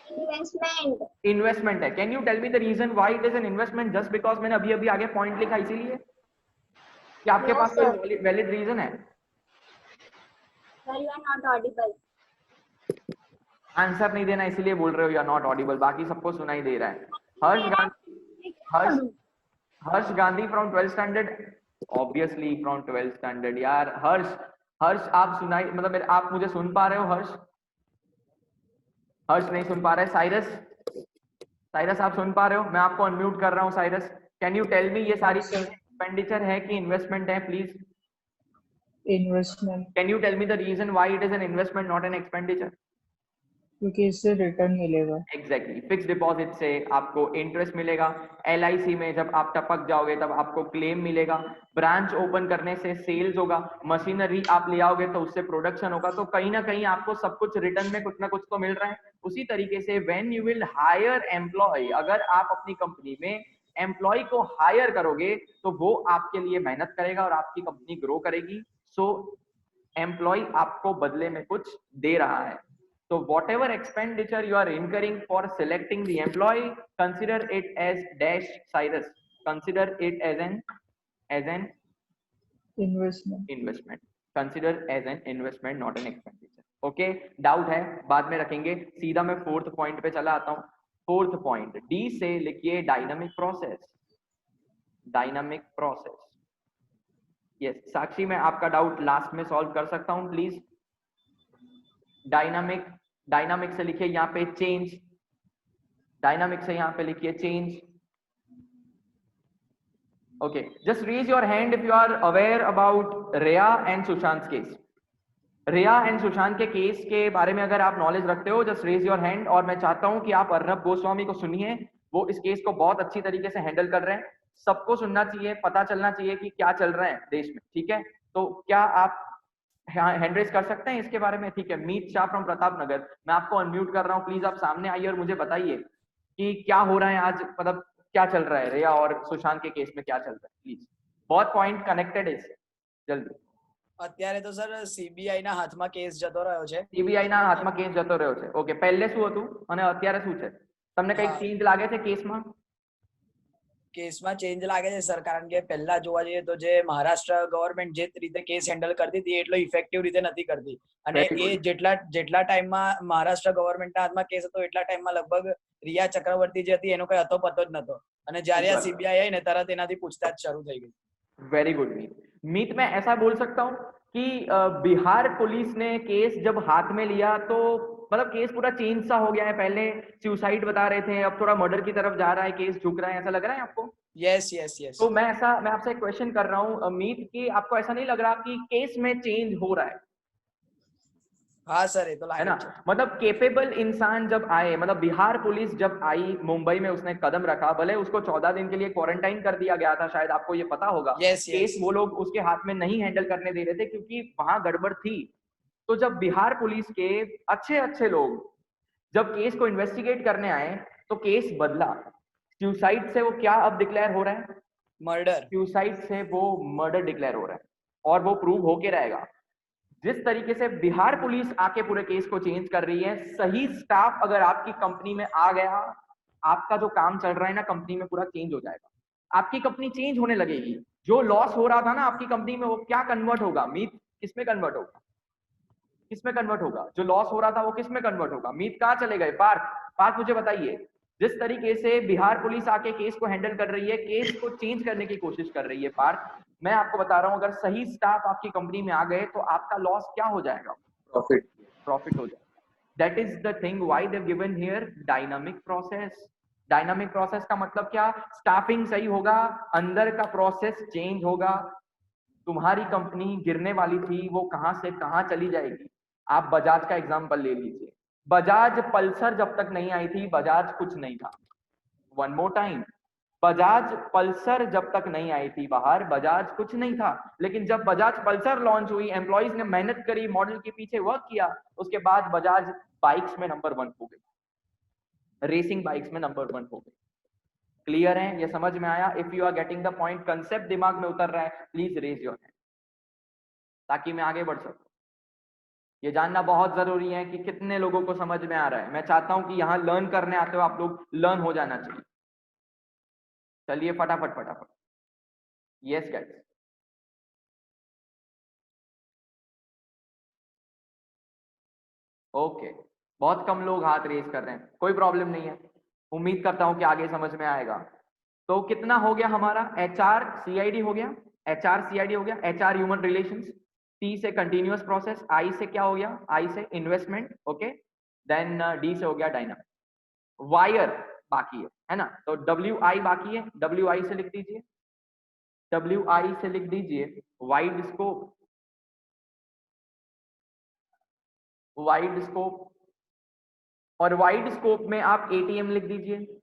B: इन्वेस्टमेंट।
A: इन्वेस्टमेंट है। Can you tell me the reason why it is an investment? Just because मैंने अभी अभी आगे पॉइंट लिखा इसीलिए? क्या आपके
B: No,
A: पास
B: sir.
A: कोई वैलिड रीजन है?
B: Sir, you are not audible.
A: Answer नहीं देना इसीलिए बोल रहे हो यू आर नॉट ऑडिबल, बाकी सबको सुनाई दे रहा है। Harsh Gandhi, Harsh Gandhi from 12th standard, obviously from 12th standard यार। हर्ष आप सुनाई, मतलब आप मुझे सुन पा रहे हो? हर्ष नहीं सुन पा रहे। साइरस आप सुन पा रहे हो? मैं आपको अनम्यूट कर रहा हूँ। Cyrus, can you tell me ये सारी चीजें एक्सपेंडिचर है कि इन्वेस्टमेंट है please?
D: Investment,
A: can you tell me the reason why it is an investment not an expenditure?
D: क्योंकि इससे रिटर्न मिलेगा।
A: एग्जैक्टली, फिक्स डिपॉजिट से आपको इंटरेस्ट मिलेगा, LIC में जब आप टपक जाओगे तब आपको क्लेम मिलेगा, ब्रांच ओपन करने से सेल्स होगा, मशीनरी आप ले आओगे तो उससे प्रोडक्शन होगा, तो कहीं ना कहीं आपको सब कुछ रिटर्न में कुछ ना कुछ तो मिल रहा है। उसी तरीके से when you will hire employ, अगर आप अपनी कंपनी में एम्प्लॉय को हायर करोगे तो वो आपके लिए मेहनत करेगा और आपकी कंपनी ग्रो करेगी। सो एम्प्लॉय आपको बदले में कुछ दे रहा है। So whatever expenditure you are incurring for selecting the employee, consider it as dash Cyrus. Consider it as an investment. Consider as an investment, not an expenditure. Okay? Doubt है बाद में रखेंगे। सीधा मैं फोर्थ पॉइंट पे चला आता हूँ। फोर्थ पॉइंट D से लिखिए dynamic process. Dynamic process. Yes Sakshi, मैं आपका डाउट लास्ट में सॉल्व कर सकता हूँ प्लीज? डायनामिक से लिखिए यहाँ पे चेंज। डायनामिक से यहाँ पे लिखिए change. Okay, just raise your hand if you are aware about Riya and Sushant case. Riya and Sushant के केस के बारे में अगर आप नॉलेज रखते हो, जस्ट रेज योर हैंड। और मैं चाहता हूं कि आप अर्नब गोस्वामी को सुनिए, वो इस केस को बहुत अच्छी तरीके से हैंडल कर रहे हैं। सबको सुनना चाहिए, पता चलना चाहिए कि क्या चल रहा है देश में, ठीक है? तो क्या आप हैंड रेज कर सकते हैं इसके बारे में? ठीक है, मीत शाह फ्रॉम प्रताप नगर, मैं आपको अनम्यूट कर रहा हूँ, प्लीज आप सामने आइए और मुझे बताइए कि क्या हो रहा है आज, मतलब क्या चल रहा है रिया और सुशांत के केस में, क्या चल रहा है प्लीज? बहुत पॉइंट कनेक्टेड है इससे, जल्दी।
F: અત્યારે તો સર CBI ના હાથમાં કેસ જતો રહ્યો છે।
A: CBI ના હાથમાં કેસ જતો રહ્યો છે। ઓકે, પહેલે શું હતું અને અત્યારે શું છે? તમને કઈક ચેન્જ લાગે છે કેસમાં?
F: કેસમાં ચેન્જ લાગે છે સર, કારણ કે પહેલા જોવા જઈએ તો જે મહારાષ્ટ્ર ગવર્મેન્ટ જે રીતે કેસ હેન્ડલ કરતી હતી એટલો ઇફેક્ટિવ રીતે નથી કરતી, અને એ જેટલા ટાઈમમાં મહારાષ્ટ્ર ગવર્મેન્ટના હાથમાં કેસ હતો એટલા ટાઈમમાં લગભગ રિયા ચક્રવર્તી જે હતી એનો કોઈ હતો પતો જ નતો, અને જ્યારે આ CBI આવી ને તરત એનાથી પૂછતાછ શરૂ થઈ ગઈ।
A: वेरी गुड मीत, मैं ऐसा बोल सकता हूँ कि बिहार पुलिस ने केस जब हाथ में लिया तो मतलब केस पूरा चेंज सा हो गया है। पहले सुसाइड बता रहे थे, अब थोड़ा मर्डर की तरफ जा रहा है, केस झुक रहा है, ऐसा लग रहा है आपको?
F: Yes yes yes.
A: तो मैं आपसे एक क्वेश्चन कर रहा हूँ मीत, कि आपको ऐसा नहीं लग रहा कि केस में चेंज हो रहा है?
F: हाँ सर, ये तो
A: है ना, मतलब केपेबल इंसान जब आए, मतलब बिहार पुलिस जब आई मुंबई में, उसने कदम रखा, भले उसको 14 दिन के लिए क्वारंटाइन कर दिया गया था, शायद आपको ये पता होगा। केस वो लोग उसके हाथ में नहीं हैंडल करने दे रहे थे क्योंकि वहां गड़बड़ थी। तो जब बिहार पुलिस के अच्छे लोग जब केस को इन्वेस्टिगेट करने आए तो केस बदला। सुसाइड से वो क्या अब डिक्लेयर हो रहा है?
F: मर्डर।
A: सुसाइड से वो मर्डर डिक्लेयर हो रहा है और वो प्रूव होके रहेगा। जिस तरीके से बिहार पुलिस आके पूरे केस को चेंज कर रही है, सही स्टाफ अगर आपकी कंपनी में आ गया, आपका जो काम चल रहा है ना कंपनी में पूरा चेंज हो जाएगा, आपकी कंपनी चेंज होने लगेगी। जो लॉस हो रहा था ना आपकी कंपनी में, वो क्या कन्वर्ट होगा मीत, किसमें कन्वर्ट होगा? किस में कन्वर्ट होगा? जो लॉस हो रहा था वो किस में कन्वर्ट होगा? मीत कहाँ चले गए? पार्थ मुझे बताइए, जिस तरीके से बिहार पुलिस आके केस को हैंडल कर रही है, केस को चेंज करने की कोशिश कर रही है पार्थ, मैं आपको बता रहा हूं अगर सही स्टाफ आपकी कंपनी में आ गए तो आपका लॉस क्या हो जाएगा? प्रॉफिट हो जाएगा। That is the thing why they given here dynamic process. Dynamic process का मतलब क्या? स्टाफिंग सही होगा, अंदर का प्रोसेस चेंज होगा। तुम्हारी कंपनी गिरने वाली थी, वो कहां से कहां चली जाएगी? आप बजाज का एग्जांपल ले लीजिए। बजाज पल्सर जब तक नहीं आई थी, बजाज कुछ नहीं था। One more time, Bajaj Pulsar जब तक नहीं आई थी बाहर, बजाज कुछ नहीं था। लेकिन जब बजाज पल्सर लॉन्च हुई, एम्प्लॉइज ने मेहनत करी, मॉडल के पीछे वर्क किया, उसके बाद बजाज बाइक्स में नंबर 1 हो गई, रेसिंग बाइक्स में नंबर 1 हो गई। क्लियर है? ये समझ में आया? If you are getting the point, concept दिमाग में उतर रहा है, प्लीज रेज योर हैंड ताकि मैं आगे बढ़ सकूं। ये जानना बहुत जरूरी है कि कितने लोगों को समझ में आ रहा है। मैं चाहता हूं कि यहाँ लर्न करने आते हो आप लोग, लर्न हो जाना चाहिए। चलिए फटाफट। यस गाइस, ओके, बहुत कम लोग हाथ रेज कर रहे हैं, कोई प्रॉब्लम नहीं है। उम्मीद करता हूं कि आगे समझ में आएगा। तो कितना हो गया हमारा? HR CID हो गया, HR CID हो गया, HR ह्यूमन रिलेशंस, T से कंटिन्यूअस प्रोसेस, I से क्या हो गया? I से इन्वेस्टमेंट, ओके, देन D से हो गया डायनामिक। वायर बाकी है ना? तो WI बाकी है, WI से लिख दीजिए, WI से लिख दीजिए वाइड स्कोप, वाइड स्कोप, और वाइड स्कोप में आप ATM लिख दीजिए,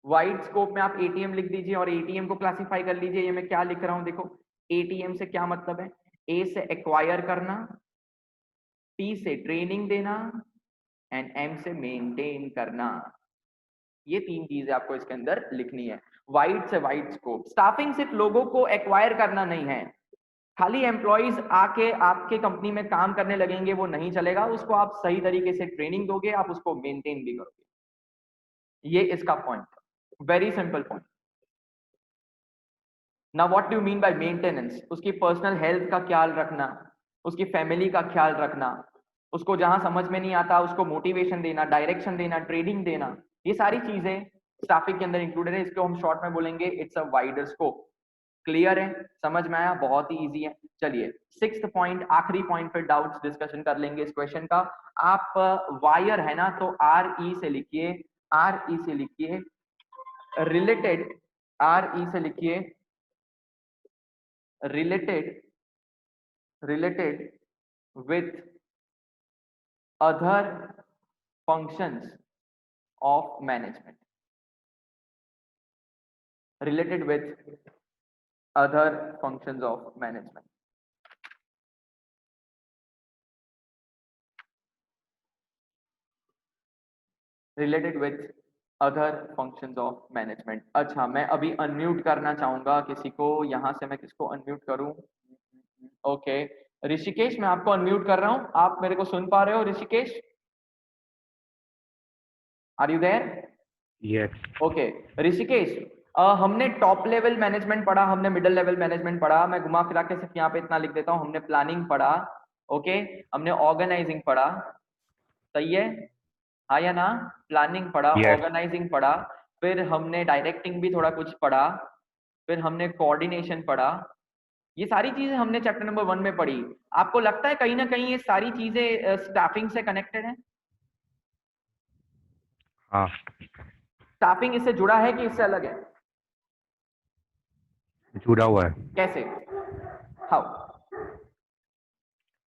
A: वाइड स्कोप में आप ATM लिख दीजिए और ATM को क्लासिफाई कर लीजिए। ये मैं क्या लिख रहा हूं देखो, ATM से क्या मतलब है? A से एक्वायर करना, T से ट्रेनिंग देना एंड M से मेंटेन करना। ये 3 चीजें आपको इसके अंदर लिखनी है। वाइड से वाइड स्कोप, स्टाफिंग सिर्फ लोगों को एक्वायर करना नहीं है, खाली एम्प्लॉइज आके आपके कंपनी में काम करने लगेंगे वो नहीं चलेगा, उसको आप सही तरीके से ट्रेनिंग दोगे, आप उसको मेंटेन भी करोगे। ये इसका पॉइंट, वेरी सिंपल पॉइंट। ना what do mean by maintenance? उसकी पर्सनल हेल्थ का ख्याल रखना, उसकी फैमिली का ख्याल रखना, उसको जहां समझ में नहीं आता उसको मोटिवेशन देना, डायरेक्शन देना, ट्रेनिंग देना, ये सारी चीजें स्टाफिंग के अंदर इंक्लूडेड है। इसको हम शॉर्ट में बोलेंगे it's a wider scope. Clear है? समझ में आया? बहुत ही इजी है। चलिए 6th पॉइंट, आखिरी पॉइंट पे डाउट्स डिस्कशन कर लेंगे इस क्वेश्चन का। आप वायर है ना, तो RE से लिखिए, RE से लिखिए रिलेटेड, RE से लिखिए related with other functions of management, related with other functions of management। related with other functions of management। अच्छा, मैं अभी अनम्यूट करना चाहूंगा किसी को, यहां से मैं किसको अनम्यूट करूं? ओके, ऋषिकेश मैं आपको अनम्यूट कर रहा हूं, आप मेरे को सुन पा रहे हो? Rishikesh, are you there?
G: Yes.
A: Okay Rishikesh, हमने टॉप लेवल मैनेजमेंट पढ़ा, हमने मिडिल लेवल मैनेजमेंट पढ़ा, मैं घुमा फिरा के सिर्फ यहाँ पे इतना लिख देता हूँ, हमने प्लानिंग पढ़ा, ओके, हमने ऑर्गेनाइजिंग पढ़ा, सही है? हाँ या ना? प्लानिंग पढ़ा,
G: Yes.
A: ऑर्गेनाइजिंग पढ़ा, फिर हमने डायरेक्टिंग भी थोड़ा कुछ पढ़ा, फिर हमने कोऑर्डिनेशन पढ़ा। ये सारी चीजें हमने चैप्टर नंबर 1 में पढ़ी। आपको लगता है कहीं ना कहीं ये सारी चीजें स्टाफिंग से कनेक्टेड है?
G: हाँ,
A: स्टाफिंग इससे जुड़ा है कि इससे अलग है?
G: जुड़ा हुआ है।
A: कैसे? हाउ?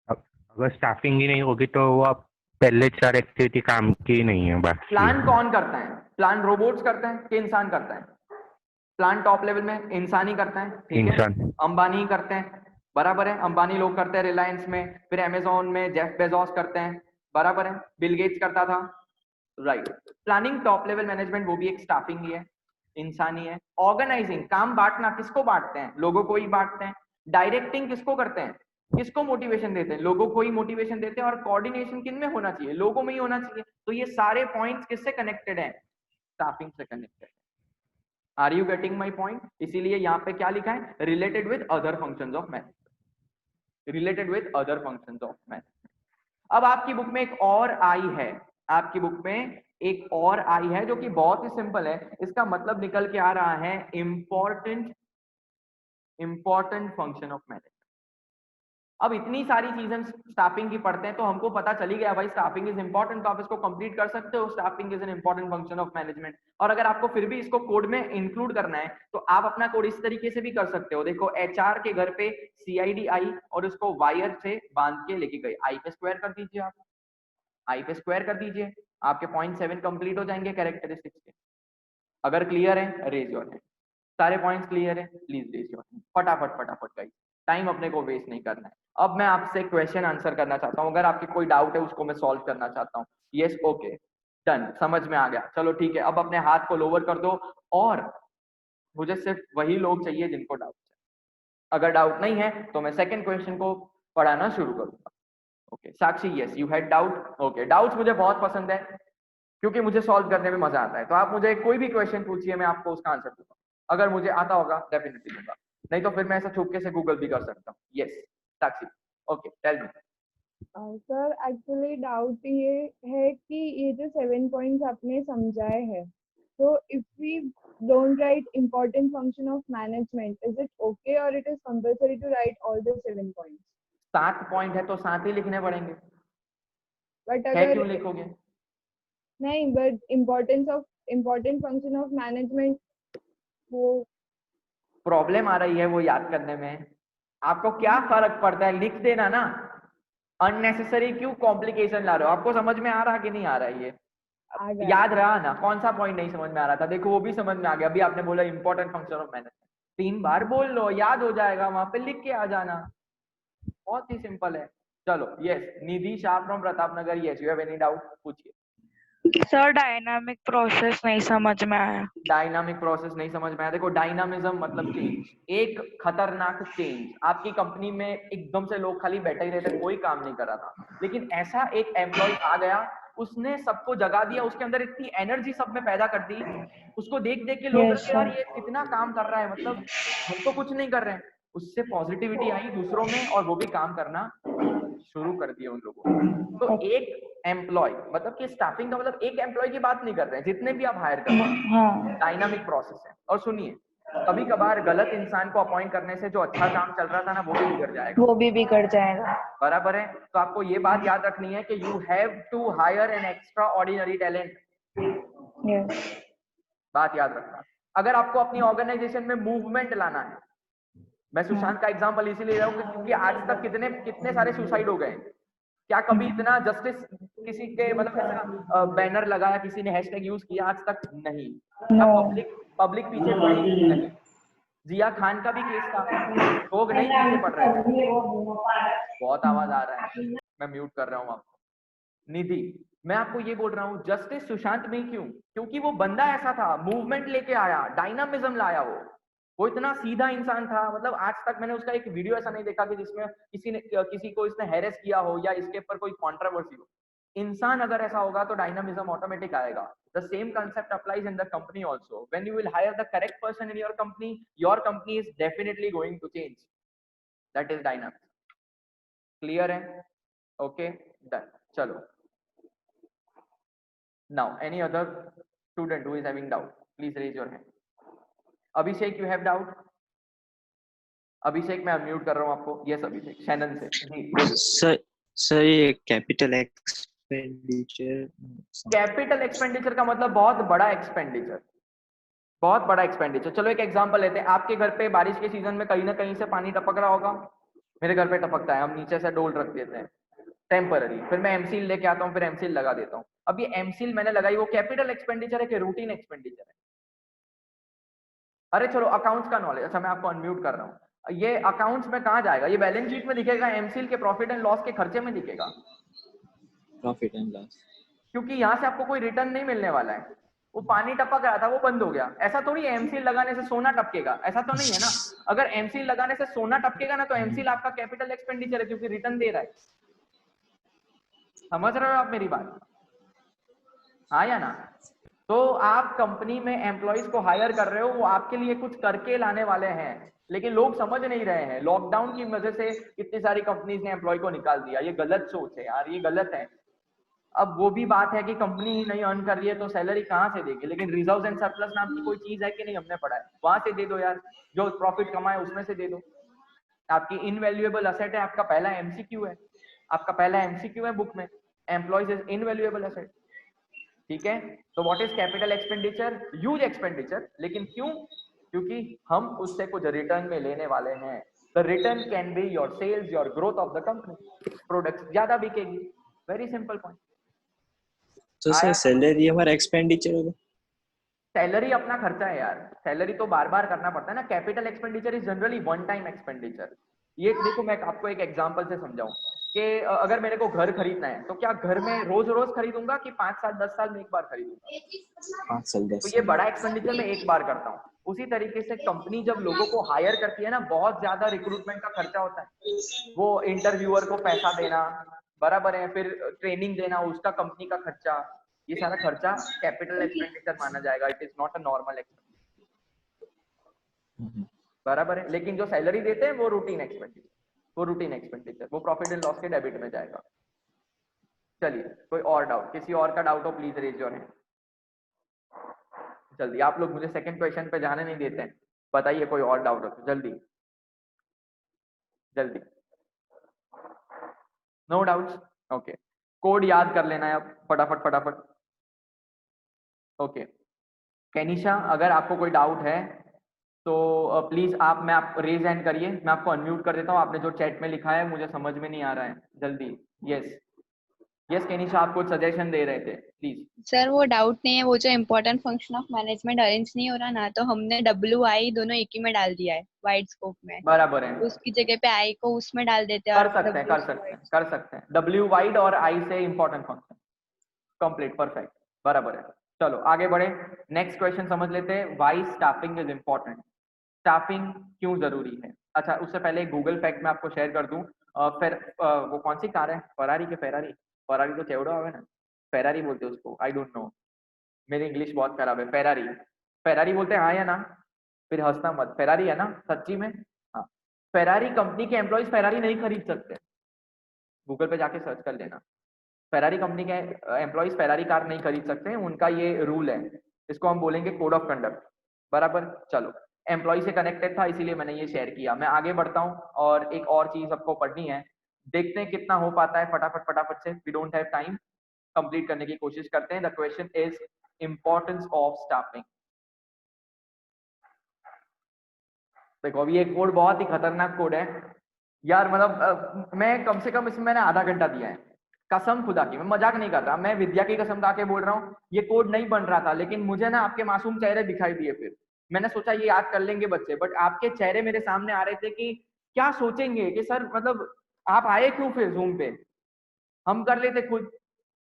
G: अगर स्टाफिंग ही नहीं होगी तो वो आप पहले 4 एक्टिविटी काम की नहीं है बाकी।
A: प्लान कौन करता है? प्लान रोबोट्स करते हैं कि इंसान करता है? प्लान टॉप लेवल में इंसान ही करता है, ठीक है?
G: इंसान।
A: अंबानी ही करते हैं, बराबर है, अंबानी लोग करते हैं रिलायंस में, फिर अमेजोन में जेफ बेजोस करते हैं, बराबर है, बिल गेट्स करता था, right. Planning top level management, वो भी एक स्टाफिंग ही है, इंसानी है। ऑर्गेनाइजिंग, काम बांटना, किसको बांटते हैं? लोगों को ही बांटते हैं। डायरेक्टिंग किसको करते हैं? किसको मोटिवेशन देते हैं? लोगों को ही मोटिवेशन देते हैं। और कोऑर्डिनेशन किन में होना चाहिए? लोगों में ही होना चाहिए। तो ये सारे पॉइंट्स किससे कनेक्टेड है? स्टाफिंग से connected. Are you getting my point? इसीलिए यहाँ पे क्या लिखा है? Related with other functions of management, related with other functions of management. अब आपकी बुक में एक और आई है, आपकी बुक में एक और आई है जो कि बहुत ही सिंपल है। इसका मतलब निकल के आ रहा है इंपॉर्टेंट फंक्शन ऑफ मैनेजमेंट। अब इतनी सारी चीजें स्टाफिंग की पढ़ते हैं तो हमको पता चली गया भाई स्टाफिंग इज इंपॉर्टेंट, तो आप इसको कंप्लीट कर सकते हो, staffing is an important function of management. और अगर आपको फिर भी इसको कोड में इंक्लूड करना है तो आप अपना कोड इस तरीके से भी कर सकते हो। देखो एचआर के घर पे सीआईडी आई और उसको वायर से बांध के लेके गए, आई पे स्क्वायर कर दीजिए, आप आई पे स्क्वायर कर दीजिए, आपके 0.7 कंप्लीट हो जाएंगे कैरेक्टरिस्टिक्स के। अगर क्लियर है रेज योर हैंड। सारे पॉइंट्स क्लियर है, प्लीज रेज योर हैंड। फटाफट फटाफट गाइस, टाइम अपने को वेस्ट नहीं करना है। अब मैं आपसे क्वेश्चन आंसर करना चाहता हूं, अगर आपकी कोई डाउट है उसको मैं सॉल्व करना चाहता हूं। यस, ओके, डन, समझ में आ गया, चलो ठीक है। अब अपने हाथ को लोअर कर दो और मुझे सिर्फ वही लोग चाहिए जिनको डाउट है। अगर डाउट नहीं है तो मैं सेकंड क्वेश्चन को पढ़ाना शुरू करूंगा। Okay Sakshi, yes you had doubt. Okay, doubts मुझे बहुत पसंद है क्योंकि मुझे सॉल्व करने में मजा आता है। तो आप मुझे कोई भी क्वेश्चन पूछिए, मैं आपको उसका आंसर दूंगा। अगर मुझे आता होगा डेफिनेटली दूंगा, नहीं तो फिर मैं ऐसा छुपके से गूगल भी कर सकता हूँ। Yes Sakshi, okay tell me.
H: Sir actually doubt ये है कि ये जो 7 पॉइंट्स आपने समझाए हैं, तो if we don't write important function of management, is it okay or it is compulsory to write all the 7 points?
A: 7 point है तो 7 ही लिखने पड़ेंगे,
H: बट
A: है
H: अगर
A: क्यों लिखोगे?
H: नहीं, but important function of management वो
A: प्रॉब्लम आ रही है वो याद करने में। आपको क्या फर्क पड़ता है, लिख देना ना। अननेसेसरी क्यों कॉम्प्लिकेशन ला रहे हो? आपको समझ में आ रहा कि नहीं आ रहा है? ये
H: आ गया।
A: याद रहा ना? कौन सा पॉइंट नहीं समझ में आ रहा था? देखो वो भी समझ में आ गया। अभी आपने बोला इंपॉर्टेंट फंक्शन ऑफ मैनेजमेंट, 3 बार बोल लो, याद हो जाएगा, वहां पे लिख के आ जाना, बहुत ही सिंपल है। चलो yes, Nidhi Shah from Pratap Nagar, yes you have any doubt, पूछिए।
I: सर डायनामिक प्रोसेस नहीं समझ में आया।
A: डायनामिक प्रोसेस नहीं समझ में आया? देखो डायनामिज्म मतलब चेंज, एक खतरनाक चेंज। आपकी कंपनी में एकदम से लोग खाली बैठे ही रहते, कोई काम नहीं कर रहा था, लेकिन ऐसा एक एम्प्लॉय आ गया, उसने सबको जगा दिया, उसके अंदर इतनी एनर्जी सब में पैदा कर दी, उसको देख देख के लोग
I: Yes,
A: यार ये कितना काम कर रहा है, मतलब हम तो कुछ नहीं कर रहे हैं। उससे पॉजिटिविटी आई दूसरों में और वो भी काम करना शुरू कर दिया उन लोगों ने। तो एक एम्प्लॉय मतलब कि स्टाफिंग का मतलब एक एम्प्लॉय की बात नहीं कर रहे हैं, जितने भी आप हायर कर रहे हैं,
I: हाँ
A: डायनामिक प्रोसेस है। और सुनिए, कभी कभार गलत इंसान को अपॉइंट करने से जो अच्छा काम चल रहा था ना वो भी बिगड़ जाएगा,
I: वो भी बिगड़ जाएगा।
A: बराबर है। तो आपको ये बात याद रखनी है कि you have to hire an extraordinary talent.
I: Yes.
A: बात याद रखना। अगर आपको अपनी ऑर्गेनाइजेशन में मूवमेंट लाना है, मैं सुशांत का एग्जांपल इसीलिए ले रहा हूँ क्योंकि आज तक कितने सारे सुसाइड हो गए। क्या कभी इतना जस्टिस किसी के मतलब ऐसा बैनर लगाया, किसी ने हैशटैग यूज किया? आज तक नहीं। पब्लिक पीछे पड़ी नहीं। जिया खान का भी केस था, लोग नहीं पीछे पड़ रहे थे। बहुत आवाज आ रहा है, मैं म्यूट कर रहा हूँ आपको। निधि, मैं आपको ये बोल रहा हूँ जस्टिस सुशांत में क्यों? क्योंकि वो बंदा ऐसा था, मूवमेंट लेके आया, डायनामिज्म लाया। वो इतना सीधा इंसान था, मतलब आज तक मैंने उसका एक वीडियो ऐसा नहीं देखा कि जिसमें किसी को इसने हैरेस किया हो या इसके ऊपर कोई कंट्रोवर्सी हो। इंसान अगर ऐसा होगा तो डायनामिज्म ऑटोमेटिक आएगा। The same concept applies in the company also. When you will hire the correct person in your company is definitely going to change. That is dynamism. Clear है? Okay done. चलो, now any other student who is having doubt please raise your hand. Abhishek, you have doubt? Abhishek, मैं अनम्यूट कर रहा हूं आपको। यस अभिषेक, शैनन से जी।
J: सर ये कैपिटल एक्सपेंडिचर,
A: कैपिटल एक्सपेंडिचर का मतलब बहुत बड़ा एक्सपेंडिचर, बहुत बड़ा एक्सपेंडिचर। चलो एक एग्जांपल लेते हैं। आपके घर पे बारिश के सीजन में कहीं ना कहीं से पानी टपक रहा होगा। मेरे घर पे टपकता है, हम नीचे से डोल रख देते हैं टेम्पररी, फिर मैं एमसील लेके आता हूँ, फिर एमसील लगा देता हूँ। अब ये एमसील मैंने लगाई, वो कैपिटल एक्सपेंडिचर है कि रूटीन एक्सपेंडिचर है? अरे चलो अकाउंट्स का नॉलेज, अच्छा मैं आपको अनम्यूट कर रहा हूँ। ये अकाउंट्स में कहाँ जाएगा? ये बैलेंस शीट में दिखेगा, एमसील के प्रॉफिट एंड लॉस के खर्चे में दिखेगा,
J: प्रॉफिट एंड लॉस,
A: क्योंकि यहाँ से आपको कोई रिटर्न नहीं मिलने वाला है। वो पानी टपक रहा था, वो बंद हो गया। ऐसा थोड़ी एमसील लगाने से सोना टपकेगा, ऐसा तो नहीं है ना। अगर एमसील लगाने से सोना टपकेगा ना तो एमसील आपका कैपिटल एक्सपेंडिचर है, क्योंकि रिटर्न दे रहा है। समझ रहे हो आप मेरी बात? हाँ या ना? तो आप कंपनी में एम्प्लॉइज को हायर कर रहे हो, वो आपके लिए कुछ करके लाने वाले हैं। लेकिन लोग समझ नहीं रहे हैं। लॉकडाउन की वजह से कितनी सारी कंपनीज ने एम्प्लॉय को निकाल दिया, ये गलत सोच है यार, ये गलत है। अब वो भी बात है कि कंपनी ही नहीं अर्न कर रही है तो सैलरी कहाँ से देगी, लेकिन रिजर्व्स एंड सरप्लस नाम की कोई चीज है कि नहीं, हमने पढ़ा है, वहां से दे दो यार, जो प्रॉफिट कमाए उसमें से दे दो। आपकी इनवैल्यूएबल असेट है, आपका पहला एमसीक्यू है, आपका पहला एमसीक्यू है बुक में, एम्प्लॉइज इज इनवैल्यूएबल असेट। ठीक है, तो what is capital expenditure? Huge expenditure, लेकिन क्यों? क्योंकि हम उससे कुछ रिटर्न में लेने वाले हैं। The return can be your sales, your growth of the company, products ज्यादा बिकेगी, वेरी सिंपल पॉइंट।
J: तो सर सैलरी हमारा एक्सपेंडिचर होगा?
A: सैलरी अपना खर्चा है यार, सैलरी तो बार बार करना पड़ता है ना। Capital expenditure is generally one time expenditure. ये देखो मैं आपको एक एग्जांपल से समझाऊं कि अगर मेरे को घर खरीदना है तो क्या घर में रोज रोज खरीदूंगा कि 5 साल 10 साल में एक बार खरीदूंगा?
J: 5 साल 10
A: तो ये बड़ा एक्सपेंडिचर मैं एक बार करता हूँ। उसी तरीके से कंपनी जब लोगों को हायर करती है ना, बहुत ज्यादा रिक्रूटमेंट का खर्चा होता है, वो इंटरव्यूअर को पैसा देना, बराबर है, फिर ट्रेनिंग देना, उसका कंपनी का खर्चा, ये सारा खर्चा कैपिटल एक्सपेंडिचर माना जाएगा। It is not a normal expenditure, बराबर है। लेकिन जो सैलरी देते हैं वो रूटीन एक्सपेंडिचर, वो रूटीन एक्सपेंडिचर, वो प्रॉफिट एंड लॉस के डेबिट में जाएगा। चलिए, कोई और डाउट? किसी और का डाउट हो प्लीज रेज योर हैंड। जल्दी, आप लोग मुझे सेकंड क्वेश्चन पे जाने नहीं देते हैं, बताइए कोई और डाउट हो तो जल्दी जल्दी। No doubts, okay. कोड याद कर लेना है अब फटाफट फटाफट। ओके कैनिशा, अगर आपको कोई डाउट है तो प्लीज आप रेज हैंड करिए, मैं आपको अनम्यूट कर देता हूँ। आपने जो चैट में लिखा है मुझे समझ में नहीं आ रहा है, जल्दी। यस यस कैनिशा, आप कुछ सजेशन दे रहे थे, प्लीज।
K: सर वो डाउट नहीं है, वो जो important function of management arrange नहीं हो रहा ना, तो हमने WI दोनों एक ही में डाल दिया है वाइड स्कोप में।
A: बराबर है,
K: उसकी जगह पे I को उसमें डाल देते हैं
A: कर
K: और
A: सकते हैं कर सकते हैं कर सकते हैं। W वाइड और I से इंपॉर्टेंट फंक्शन, कंप्लीट, परफेक्ट, बराबर है। चलो आगे बढ़े, नेक्स्ट क्वेश्चन समझ लेते हैं। Why staffing is important, staffing क्यों जरूरी है? अच्छा, उससे पहले गूगल फैक्ट मैं आपको शेयर कर दूं। फिर वो कौन सी कार है, फरारी के फेरारी? फरारी तो चेवड़ा है ना, फेरारी बोलते हैं उसको, आई डोंट नो, मेरी इंग्लिश बहुत खराब है। फेरारी, फेरारी बोलते हैं हाँ या ना? फिर हंसना मत, फेरारी है ना सच्ची में? हाँ, फेरारी कंपनी के एम्प्लॉइज फेरारी नहीं खरीद सकते, गूगल पे जाके सर्च कर लेना। फेरारी कंपनी के एम्प्लॉइज फेरारी कार नहीं खरीद सकते, उनका ये रूल है, इसको हम बोलेंगे कोड ऑफ कंडक्ट, बराबर। चलो, एम्प्लॉय से कनेक्टेड था इसीलिए मैंने ये शेयर किया। मैं आगे बढ़ता हूँ और एक और चीज आपको पढ़नी है, देखते हैं कितना हो पाता है फटाफट फटाफट से। We don't have time, complete करने की कोशिश करते हैं। The question is importance of staffing. देखो अभी एक कोड बहुत ही खतरनाक कोड है यार, मतलब मैं कम से कम इसमें मैंने आधा घंटा दिया है, कसम खुदा की, मैं मजाक नहीं कर रहा, मैं विद्या की कसम खा के बोल रहा हूँ। ये कोड नहीं बन रहा था, लेकिन मुझे ना आपके मासूम चेहरे दिखाई दिए, फिर मैंने सोचा ये याद कर लेंगे बच्चे, बट आपके चेहरे मेरे सामने आ रहे थे कि क्या सोचेंगे कि सर मतलब आप आए क्यों फिर जूम पे, हम कर लेते खुद।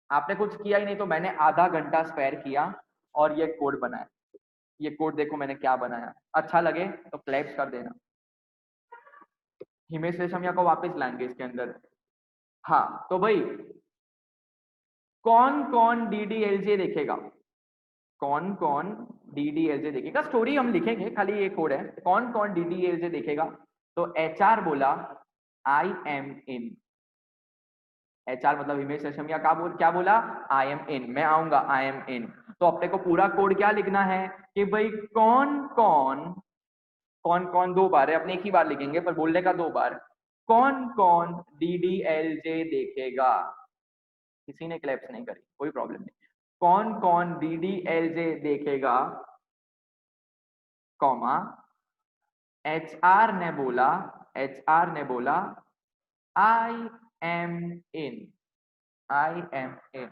A: आपने कुछ किया ही नहीं, तो मैंने आधा घंटा स्पेयर किया और ये कोड बनाया। ये कोड देखो मैंने क्या बनाया, अच्छा लगे तो क्लैप्स कर देना। हिमेश रेशमिया को वापस लाएंगे इसके अंदर। हाँ तो भाई, कौन कौन DDLJ देखेगा, कौन कौन DDLJ देखेगा? स्टोरी हम लिखेंगे, खाली ये कोड है। कौन कौन DDLJ देखेगा? तो HR बोला I am in, HR मतलब हिमेश रेशमिया क्या बोला? I am in, मैं आऊंगा, I am in। तो अपने को पूरा कोड क्या लिखना है कि भाई कौन कौन, कौन कौन दो बार है, अपने एक ही बार लिखेंगे पर बोलने का दो बार, कौन कौन DDLJ देखेगा। किसी ने क्लैप्स नहीं करी, कोई प्रॉब्लम नहीं। कौन कौन DDLJ देखेगा, कॉमा, HR ने बोला I am in, I am in।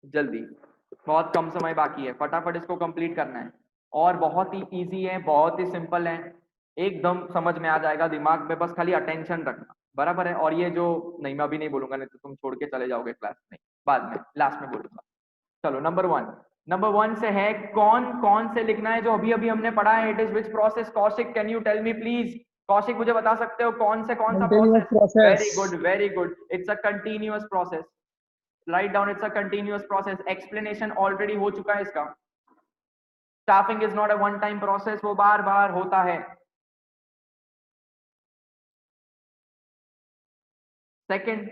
A: जल्दी, बहुत कम समय बाकी है, फटाफट इसको कंप्लीट करना है। और बहुत ही इजी है, बहुत ही सिंपल है, एकदम समझ में आ जाएगा दिमाग में, बस खाली अटेंशन रखना, बराबर है। और ये जो नहीं, मैं अभी नहीं बोलूंगा, नहीं तो तुम छोड़ के चले जाओगे क्लास, नहीं बाद में लास्ट में बोलूंगा। चलो नंबर वन से है, कौन कौन से लिखना है जो अभी अभी हमने पढ़ा है। It is which process? Kaushik can you tell me please? Kaushik मुझे बता सकते हो कौन से कौन सा process? Very good, it's a continuous process. Right down it's a continuous process. Explanation already हो चुका है इसका. Staffing is not a one time process, वो बार बार होता है. सेकंड,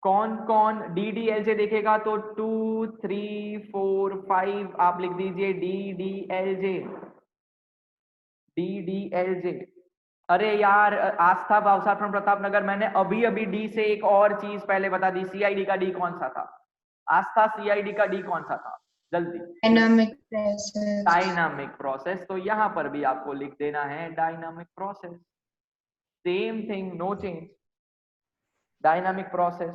A: कौन कौन DDLJ देखेगा तो 2 3 4 5 आप लिख दीजिए DDLJ. अरे यार आस्था भावसार फ्रॉम प्रताप नगर, मैंने अभी अभी डी से एक और चीज पहले बता दी. CID का डी कौन सा था? आस्था, CID का डी कौन सा था? जल्दी.
L: Dynamic process.
A: Dynamic process. तो यहां पर भी आपको लिख देना है dynamic process. Same thing, no change. Dynamic process,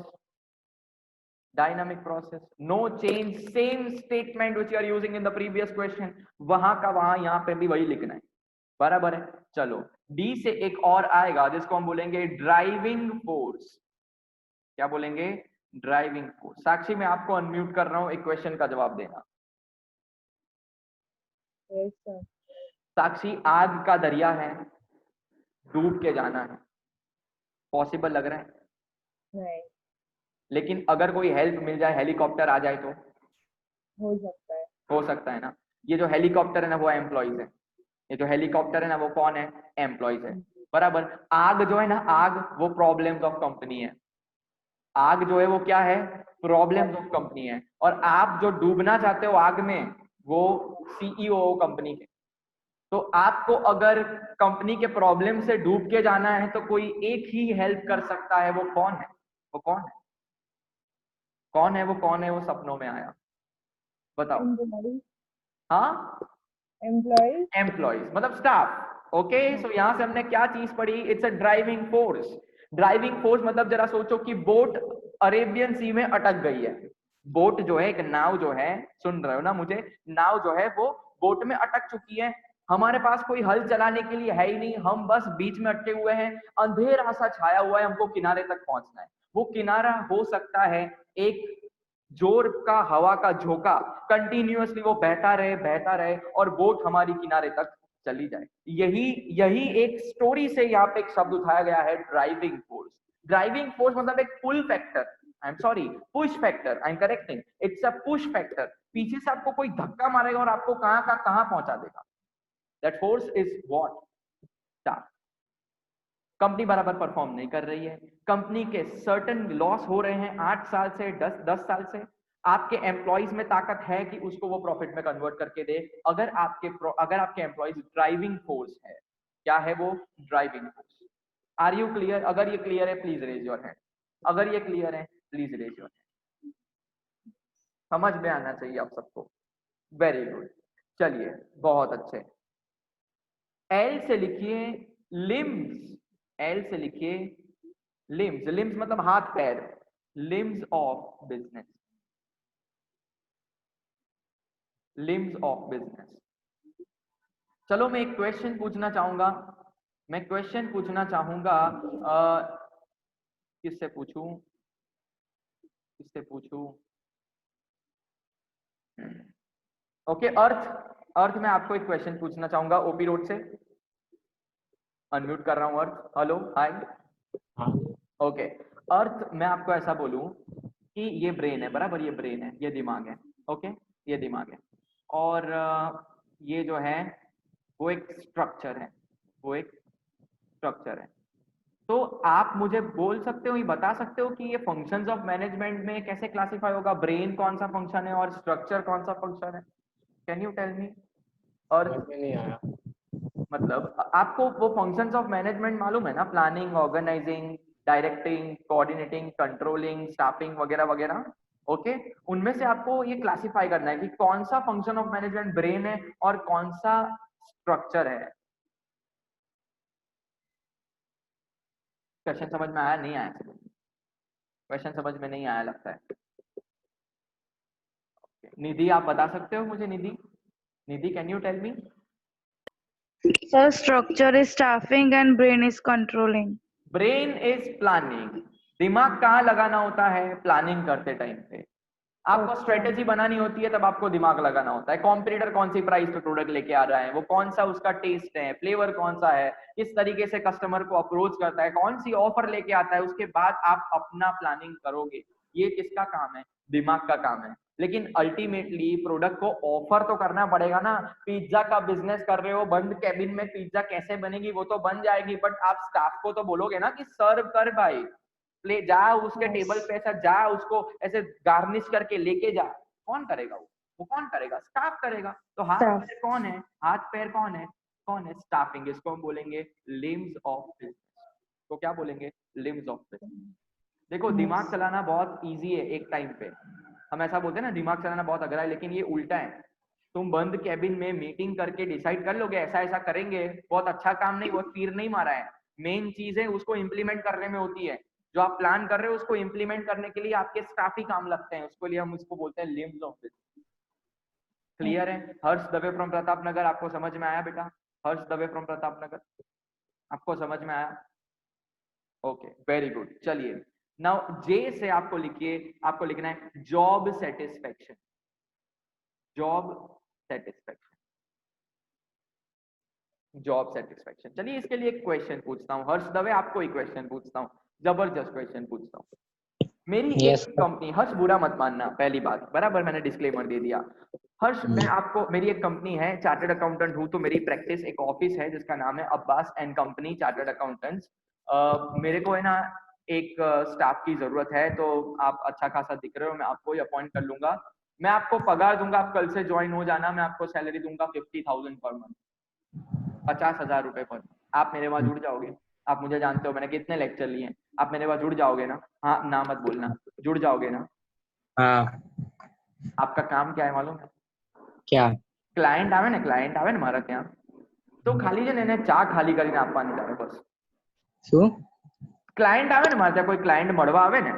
A: dynamic process, no change, same statement which you are using in the previous question, वहां का वहां यहां पे भी वही लिखना है. बराबर है. चलो डी से एक और आएगा जिसको हम बोलेंगे ड्राइविंग फोर्स. क्या बोलेंगे? Driving force. साक्षी मैं आपको अनम्यूट कर रहा हूं, एक क्वेश्चन का जवाब देना.
H: Yes, sir.
A: साक्षी, आग का दरिया है, डूब के जाना है, पॉसिबल लग रहा है?
H: नहीं.
A: लेकिन अगर कोई हेल्प मिल जाए, हेलीकॉप्टर आ जाए तो
H: हो सकता है.
A: हो सकता है ना. ये जो हेलीकॉप्टर है ना वो एम्प्लॉइज है. ये जो हेलीकॉप्टर है ना वो कौन है? एम्प्लॉइज है. बराबर. आग जो है ना, आग वो प्रॉब्लम्स ऑफ कंपनी है. आग जो है वो क्या है? प्रॉब्लम्स ऑफ कंपनी है. और आप जो डूबना चाहते हो आग में, वो CEO कंपनी के. तो आपको अगर कंपनी के प्रॉब्लम से डूब के जाना है तो कोई एक ही हेल्प कर सकता है. वो कौन है? वो कौन है? कौन है वो? कौन है वो? सपनों में आया, बताओ. हाँ, एम्प्लॉइज मतलब स्टाफ. ओके, सो यहां से हमने क्या चीज पढ़ी? It's a driving force. Driving force मतलब जरा सोचो कि बोट अरेबियन सी में अटक गई है. बोट जो है, एक नाव जो है, सुन रहे हो ना मुझे, नाव जो है वो बोट में अटक चुकी है. हमारे पास कोई हल चलाने के लिए है ही नहीं, हम बस बीच में अटके हुए हैं, अंधेरा सा छाया हुआ है, हमको किनारे तक पहुंचना है. वो किनारा हो सकता है एक जोर का हवा का झोंका, कंटिन्यूअसली वो बहता रहे और बोट हमारी किनारे तक चली जाए. यही एक स्टोरी से यहाँ पे एक शब्द उठाया गया है, ड्राइविंग फोर्स. ड्राइविंग फोर्स मतलब एक pull factor, I am sorry, push factor, I am correcting, it's a push factor. पीछे से आपको कोई धक्का मारेगा और आपको कहां का कहां पहुंचा देगा. That force is what? Staff. Company बराबर परफॉर्म नहीं कर रही है, कंपनी के सर्टेन लॉस हो रहे हैं 8 साल से 10 साल से. आपके एम्प्लॉइज में ताकत है कि उसको वो प्रॉफिट में कन्वर्ट करके दे. अगर आपके एम्प्लॉइज ड्राइविंग फोर्स है. क्या है वो? Driving force. Are you clear? अगर ये क्लियर है प्लीज रेज योर हैंड. अगर ये क्लियर है प्लीज रेज योर हैंड. समझ में आना चाहिए आप सबको. Very good. चलिए, बहुत अच्छे. एल से लिखिए लिम्स. एल से लिखिए लिम्स. लिम्स मतलब हाथ पैर. Limbs of business. Limbs of business. चलो मैं एक क्वेश्चन पूछना चाहूंगा. किससे पूछूं? ओके, अर्थ में आपको एक क्वेश्चन पूछना चाहूंगा. ओपी रोड से अनम्यूट कर रहा हूं. अर्थ, हेलो, हाय. ओके, अर्थ मैं आपको ऐसा बोलूं कि ये ब्रेन है, बराबर, ये ब्रेन है, ये दिमाग है. ओके, ये दिमाग है और ये जो है वो एक स्ट्रक्चर है. तो आप मुझे बोल सकते हो, ये बता सकते हो कि ये फंक्शंस ऑफ मैनेजमेंट में कैसे क्लासिफाई होगा? ब्रेन कौन सा फंक्शन है और स्ट्रक्चर कौन सा फंक्शन है? Can you tell me? और
J: नहीं आया.
A: मतलब आपको वो फंक्शंस ऑफ मैनेजमेंट मालूम है ना? Planning, organizing, directing, coordinating, controlling, staffing वगैरह वगैरह. ओके, उनमें से आपको ये क्लासिफाई करना है कि कौन सा फंक्शन ऑफ मैनेजमेंट ब्रेन है और कौन सा स्ट्रक्चर है. क्वेश्चन समझ में आया? नहीं आया? क्वेश्चन समझ में नहीं आया लगता है. निधि, आप बता सकते हो मुझे? Nidhi, can you tell me?
I: Sir, structure is staffing and brain is controlling.
A: Brain is planning. दिमाग कहाँ लगाना होता है? प्लानिंग करते टाइम पे. आपको स्ट्रेटेजी बनानी होती है तब आपको दिमाग लगाना होता है. कॉम्पिटिटर कौन सी प्राइस पे प्रोडक्ट लेके आ रहा है, वो कौन सा उसका टेस्ट है, फ्लेवर कौन सा है, किस तरीके से कस्टमर को अप्रोच करता है, कौन सी ऑफर लेके आता है, उसके बाद आप अपना प्लानिंग करोगे. ये किसका काम है? दिमाग का काम है। लेकिन अल्टीमेटली प्रोडक्ट को ऑफर तो करना पड़ेगा ना। पिज्जा का बिजनेस कर रहे हो, बंद कैबिन में पिज्जा कैसे बनेगी? वो तो बन जाएगी, बट आप स्टाफ को तो बोलोगे ना कि सर्व कर भाई, प्ले जा उसके टेबल पे, ऐसा जा उसको ऐसे गार्निश करके लेके जा। कौन करेगा? वो कौन करेगा? स्टाफ करेगा। तो हाथ पैर कौन है? हाथ पैर कौन है? कौन है? स्टाफिंग। इसको हम बोलेंगे लिम्स ऑफ बिजनेस। तो क्या बोलेंगे? Limbs of business. देखो दिमाग चलाना बहुत इजी है एक टाइम पे, हम ऐसा बोलते हैं ना दिमाग चलाना बहुत अगरा है, लेकिन ये उल्टा है। तुम बंद कैबिन में मीटिंग करके डिसाइड कर लोगे ऐसा ऐसा करेंगे, बहुत अच्छा काम नहीं, वो तीर नहीं मारा है। मेन चीज है उसको इम्प्लीमेंट करने में होती है। जो आप प्लान कर रहे हो उसको इम्प्लीमेंट करने के लिए आपके स्टाफ ही काम लगते हैं, उसके लिए हम उसको बोलते हैं लिम्स ऑफ बिजनेस। क्लियर है? हर्ष दवे फ्रॉम प्रताप नगर, आपको समझ में आया बेटा? हर्ष दवे फ्रॉम प्रताप नगर, आपको समझ में आया? Okay, very good. चलिए नाउ जे से आपको लिखिए, आपको लिखना है job satisfaction. Job satisfaction, job satisfaction. चलिए इसके लिए एक क्वेश्चन पूछता हूँ। हर्ष दवे आपको एक क्वेश्चन पूछता हूँ, जबरदस्त क्वेश्चन पूछता हूँ। मेरी एक कंपनी, हर्ष बुरा मत मानना, पहली बात, बराबर मैंने डिस्क्लेमर दे दिया। हर्ष मैं आपको, मेरी एक कंपनी है, चार्टर्ड अकाउंटेंट हूँ, तो मेरी प्रैक्टिस एक ऑफिस है जिसका नाम है Abbas and company chartered accountants. मेरे को है ना एक स्टाफ की जरूरत है, तो आप अच्छा खासा दिख रहे हो, मैं आपको ही अपॉइंट कर लूंगा। मैं आपको पगार दूंगा, आप कल से ज्वाइन हो जाना। मैं आपको सैलरी दूंगा 50,000 पर मंथ, 50,000 रुपए पर। आप मेरे वहां जुड़ जाओगे? आप मुझे जानते हो, मैंने कितने लेक्चर लिए हैं। आप मेरे वहां जुड़ जाओगे ना? हाँ ना मत बोलना, जुड़ जाओगे ना?
M: हाँ।
A: आपका काम क्या है मालूम है?
M: क्या?
A: क्लाइंट आवे ने, क्लाइंट आवे ने मारा ત્યાં, તો ખાલી છે ને એને ચા ખાલી કરીને આપવાની તારે બસ।
M: શું?
A: क्लाइंट आवे ने मारे ત્યાં, कोई क्लाइंट મળવા આવે ने,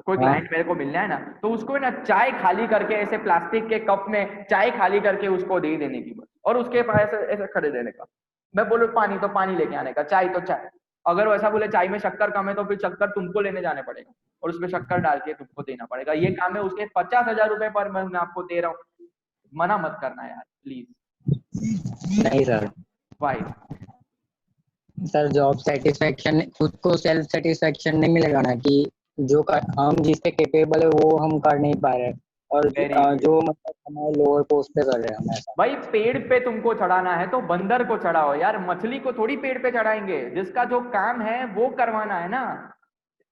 A: कोई क्लाइंट मेरे को मिलना है ना, तो उसको ना चाय खाली करके ऐसे प्लास्टिक के कप में चाय खाली करके उसको दे देने की बस, और उसके पास ऐसे ऐसे खड़े देने का। मैं बोलूँ पानी तो पानी लेके आने का, चाय तो चाय। अगर वो ऐसा बोले चाय में शक्कर कम है तो फिर शक्कर तुमको लेने जाने पड़ेगा और उसमें शक्कर डाल के तुमको देना पड़ेगा। ये काम है उसके 50,000 रुपए पर मंथ मैं आपको दे रहा हूँ। मना मत करना यार प्लीज।
M: नहीं sir.
A: Why?
M: Sir job satisfaction, खुद को सेल्फ सेटिस्फेक्शन नहीं मिलेगा ना कि जो हम जिससे कैपेबल है वो हम कर नहीं पा रहे, और जो मतलब हमारे लोअर पोस्ट पे कर रहे हैं हम ऐसा।
A: भाई पेड़ पे तुमको चढ़ाना है तो बंदर को चढ़ाओ यार, मछली को थोड़ी पेड़ पे चढ़ाएंगे। जिसका जो काम है वो करवाना है ना,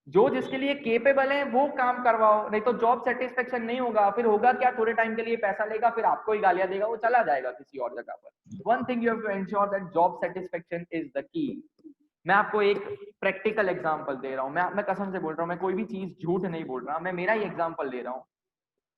A: जो जिसके लिए केपेबल है वो काम करवाओ, नहीं तो जॉब सेटिस्फेक्शन नहीं होगा। फिर होगा क्या, थोड़े टाइम के लिए पैसा लेगा, फिर आपको ही गालियां देगा, वो चला जाएगा किसी और जगह पर। One thing you have to ensure that job satisfaction is the key. मैं आपको एक प्रैक्टिकल एग्जांपल दे रहा हूँ, मैं कसम से बोल रहा हूँ, मैं कोई भी चीज झूठ नहीं बोल रहा, मैं मेरा ही एग्जांपल दे रहा हूँ।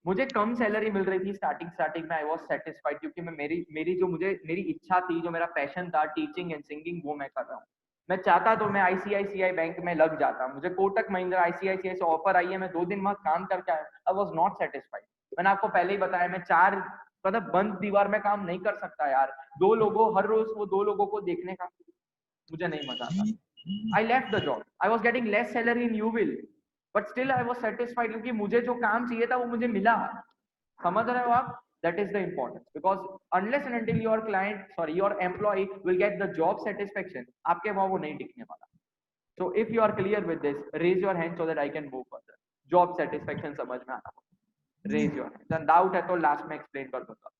A: मुझे कम सैलरी मिल रही थी स्टार्टिंग में, आई वाज सेटिस्फाइड, क्योंकि मैं मेरी जो मेरी इच्छा थी, जो मेरा पैशन था टीचिंग एंड सिंगिंग, वो मैं कर रहा हूँ। मैं चाहता तो मैं आईसीआईसीआई बैंक में लग जाता, मुझे कोटक महिंद्रा आईसीआईसीआई से ऑफर आई है, मैं 2 दिन वहां काम करके आया, आई वाज नॉट सेटिस्फाइड। मैंने आपको पहले ही बताया, मैं 4 मतलब बंद दीवार में काम नहीं कर सकता यार। 2 लोगों, हर रोज वो 2 लोगों को देखने का मुझे नहीं मजा आता। I left the job, I was getting less salary in यूविल, but still I was satisfied, क्योंकि मुझे जो काम चाहिए था वो मुझे मिला। समझ रहे हो आप? That is the importance, because unless and until your client, sorry, your employee will get the job satisfaction, आपके वहां वो नहीं टिकने वाला। So if you are clear with this, raise your hand so that I can move further. Job satisfaction समझ में आना, raise your hand। then doubt है तो लास्ट में एक्सप्लेन कर दूंगा।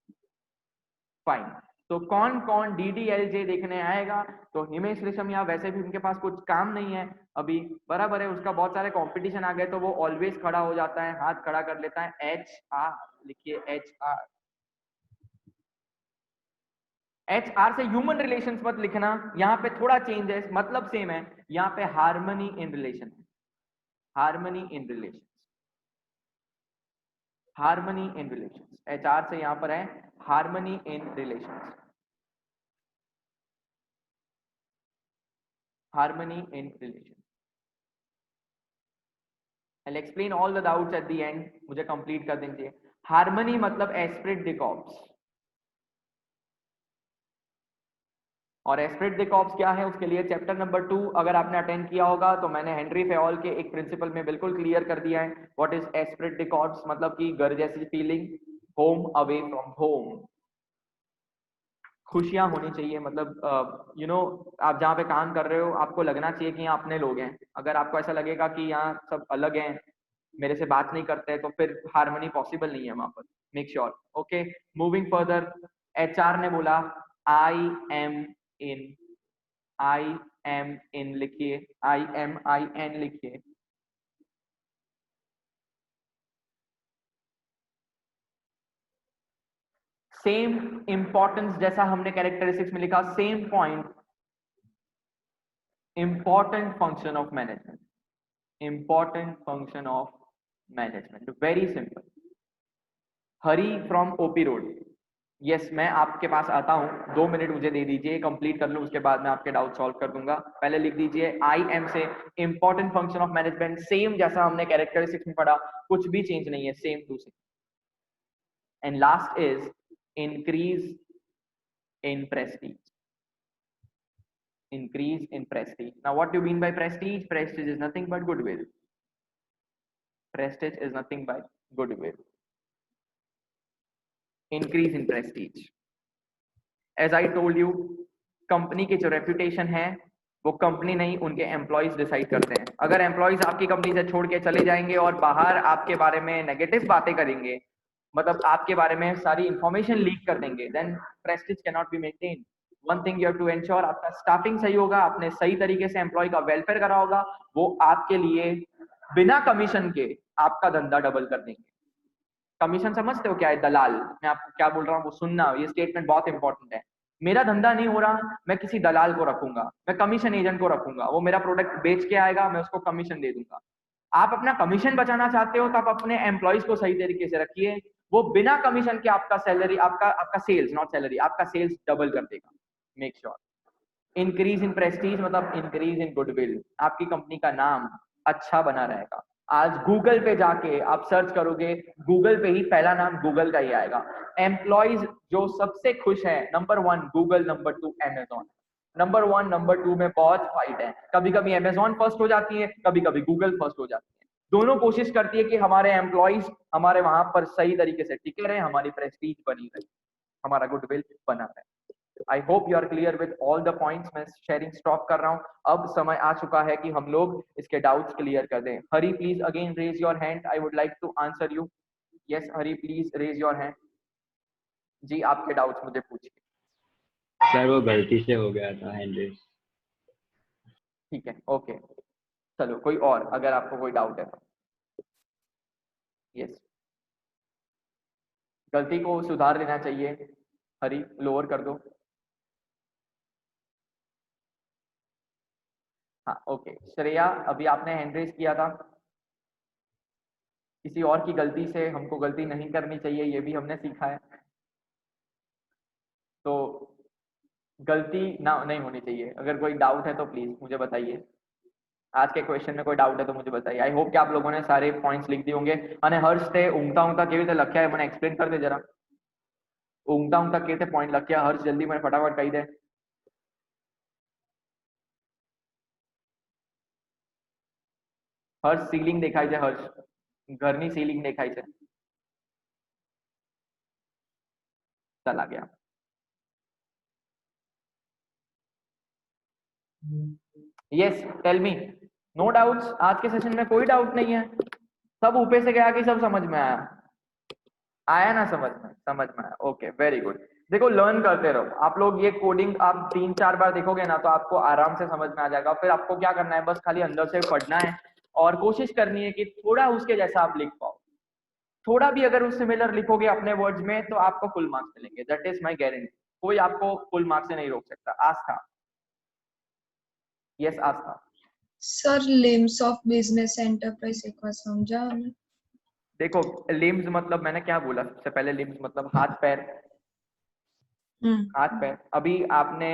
A: फाइन, तो कौन कौन DDLJ देखने आएगा? तो हिमेश रेशमिया, वैसे भी उनके पास कुछ काम नहीं है अभी, बराबर है, उसका बहुत सारे कंपटीशन आ गए, तो वो ऑलवेज खड़ा हो जाता है, हाथ खड़ा कर लेता है। HR लिखिए, HR। HR से ह्यूमन रिलेशंस मत लिखना, यहाँ पे थोड़ा चेंज है, मतलब सेम है, यहाँ पे harmony in relation, harmony in relation, harmony in relations. HR से यहाँ पर है harmony in relations, harmony in relation. I'll explain all the doubts at the end, मुझे complete कर दीजिए। harmony मतलब esprit de corps, और esprit de corps क्या है, उसके लिए चैप्टर नंबर 2 अगर आपने अटेंड किया होगा तो मैंने हेनरी फेओल के एक प्रिंसिपल में बिल्कुल क्लियर कर दिया है। What is esprit de corps? मतलब कि घर जैसी feeling, home away from home, खुशियां होनी चाहिए, मतलब यू नो आप जहाँ पे काम कर रहे हो आपको लगना चाहिए कि यहाँ अपने लोग हैं। अगर आपको ऐसा लगेगा कि यहाँ सब अलग हैं मेरे से बात नहीं करते हैं, तो फिर हार्मनी पॉसिबल नहीं है वहां पर. Make sure. Okay, moving further. HR ने बोला आई एम इन लिखिए, IMIN लिखिए. सेम इंपॉर्टेंस जैसा हमने कैरेक्टरिस्टिक्स में लिखा, same point, important function of management, important function of management, very simple. Hari from OP road. Yes, मैं आपके पास आता हूँ, 2 मिनट मुझे दे दीजिए, कंप्लीट कर लूँ, उसके बाद मैं आपके डाउट सॉल्व कर दूंगा. पहले लिख दीजिए IM से important function of management, same जैसा हमने कैरेक्टरिस्टिक्स में पढ़ा, कुछ भी चेंज नहीं है, same to same. And last is increase in prestige. Increase in prestige. Now what do you mean by prestige? Prestige is nothing but goodwill. Prestige is nothing but goodwill. Increase in prestige. As I told you, company की जो रेपुटेशन है वो कंपनी नहीं, उनके एम्प्लॉइज डिसाइड करते हैं. अगर एम्प्लॉइज आपकी कंपनी से छोड़ के चले जाएंगे और बाहर आपके बारे में नेगेटिव बातें करेंगे, मतलब आपके बारे में सारी इंफॉर्मेशन लीक कर देंगे, then prestige can not be maintain. One thing you have to ensure, आपका स्टाफिंग सही होगा, आपने सही तरीके से एम्प्लॉय का वेलफेयर करा होगा, वो आपके लिए बिना कमीशन के आपका धंधा डबल कर देंगे. कमीशन समझते हो क्या है? दलाल. मैं आपको क्या बोल रहा हूँ वो सुनना, ये स्टेटमेंट बहुत इंपॉर्टेंट है. मेरा धंधा नहीं हो रहा, मैं किसी दलाल को रखूंगा, मैं कमीशन एजेंट को रखूंगा, वो मेरा प्रोडक्ट बेच के आएगा, मैं उसको कमीशन दे दूंगा. आप अपना कमीशन बचाना चाहते हो तो आप अपने एम्प्लॉइज को सही तरीके से रखिए, वो बिना कमीशन के आपका सैलरी, आपका सेल्स, नॉट सैलरी, आपका सेल्स डबल कर देगा. Make sure. Increase in Prestige मतलब इंक्रीज इन गुडविल, आपकी कंपनी का नाम अच्छा बना रहेगा. आज गूगल पे जाके आप सर्च करोगे, गूगल पे ही पहला नाम गूगल का ही आएगा. एम्प्लॉइज जो सबसे खुश है, number 1 Google, number 2 Amazon. Number 1 number 2 में बहुत फाइट है. कभी कभी Amazon फर्स्ट हो जाती है, कभी कभी गूगल फर्स्ट हो जाती है. दोनों कोशिश करती है कि हमारे एम्प्लॉइज हमारे वहां पर सही तरीके से टिके रहे, हमारी प्रेस्टीज बनी रहे, हमारा गुडविल बना रहे. I hope you are clear with all the points. मैं शेयरिंग स्टॉप कर रहा हूँ. अब समय आ चुका है कि हम लोग इसके डाउट्स क्लियर कर दें. Hari please again raise your hand, I would like to answer you. Yes Hari please raise your hand. जी आपके डाउट्स मुझे पूछिए.
J: सर वो गलती से हो गया था हैंड रेज.
A: ठीक है, ओके. चलो कोई और, अगर आपको कोई डाउट है तो. यस, गलती को सुधार लेना चाहिए. हरी लोअर कर दो. हाँ ओके. श्रेया, अभी आपने हैंड रेज किया था. किसी और की गलती से हमको गलती नहीं करनी चाहिए, ये भी हमने सीखा है. तो गलती ना नहीं होनी चाहिए. अगर कोई डाउट है तो प्लीज मुझे बताइए. आज के क्वेश्चन में कोई डाउट है तो मुझे बताइए. आई होप कि आप लोगों ने सारे पॉइंट्स लिख दिए होंगे. અને હર્ષ તે ઊંઘતા ઊંઘતા કેવી રીતે લખ્યા મને એક્સપ્લેન कर दे जरा. ઊંઘતા ઊંઘતા કેવી રીતે पॉइंट લખ્યા હર્ષ, જલ્દી મને फटाफट કહી दे. હર્ષ સીલિંગ દેખાય છે, હર્ષ ઘરની સીલિંગ દેખાય છે. चला गया. Yes tell me. No doubts. आज के सेशन में कोई डाउट नहीं है. सब ऊपर से गया कि सब समझ में आया? आया ना समझ में? समझ में आया. Okay very good. देखो लर्न करते रहो आप लोग. ये कोडिंग आप 3-4 बार देखोगे ना तो आपको आराम से समझ में आ जाएगा. फिर आपको क्या करना है, बस खाली अंदर से पढ़ना है और कोशिश करनी है कि थोड़ा उसके जैसा आप लिख पाओ. थोड़ा भी अगर उस सिमिलर लिखोगे अपने वर्ड्स में तो आपको फुल मार्क्स मिलेंगे. That is my guarantee. कोई आपको फुल मार्क्स से नहीं रोक सकता. Aastha. Yes Aastha.
L: Sir limbs of business enterprise एक बार समझा हमें.
A: देखो लिम्स मतलब मैंने क्या बोला सबसे पहले, लिम्स मतलब हाथ पैर. हाथ पैर. अभी आपने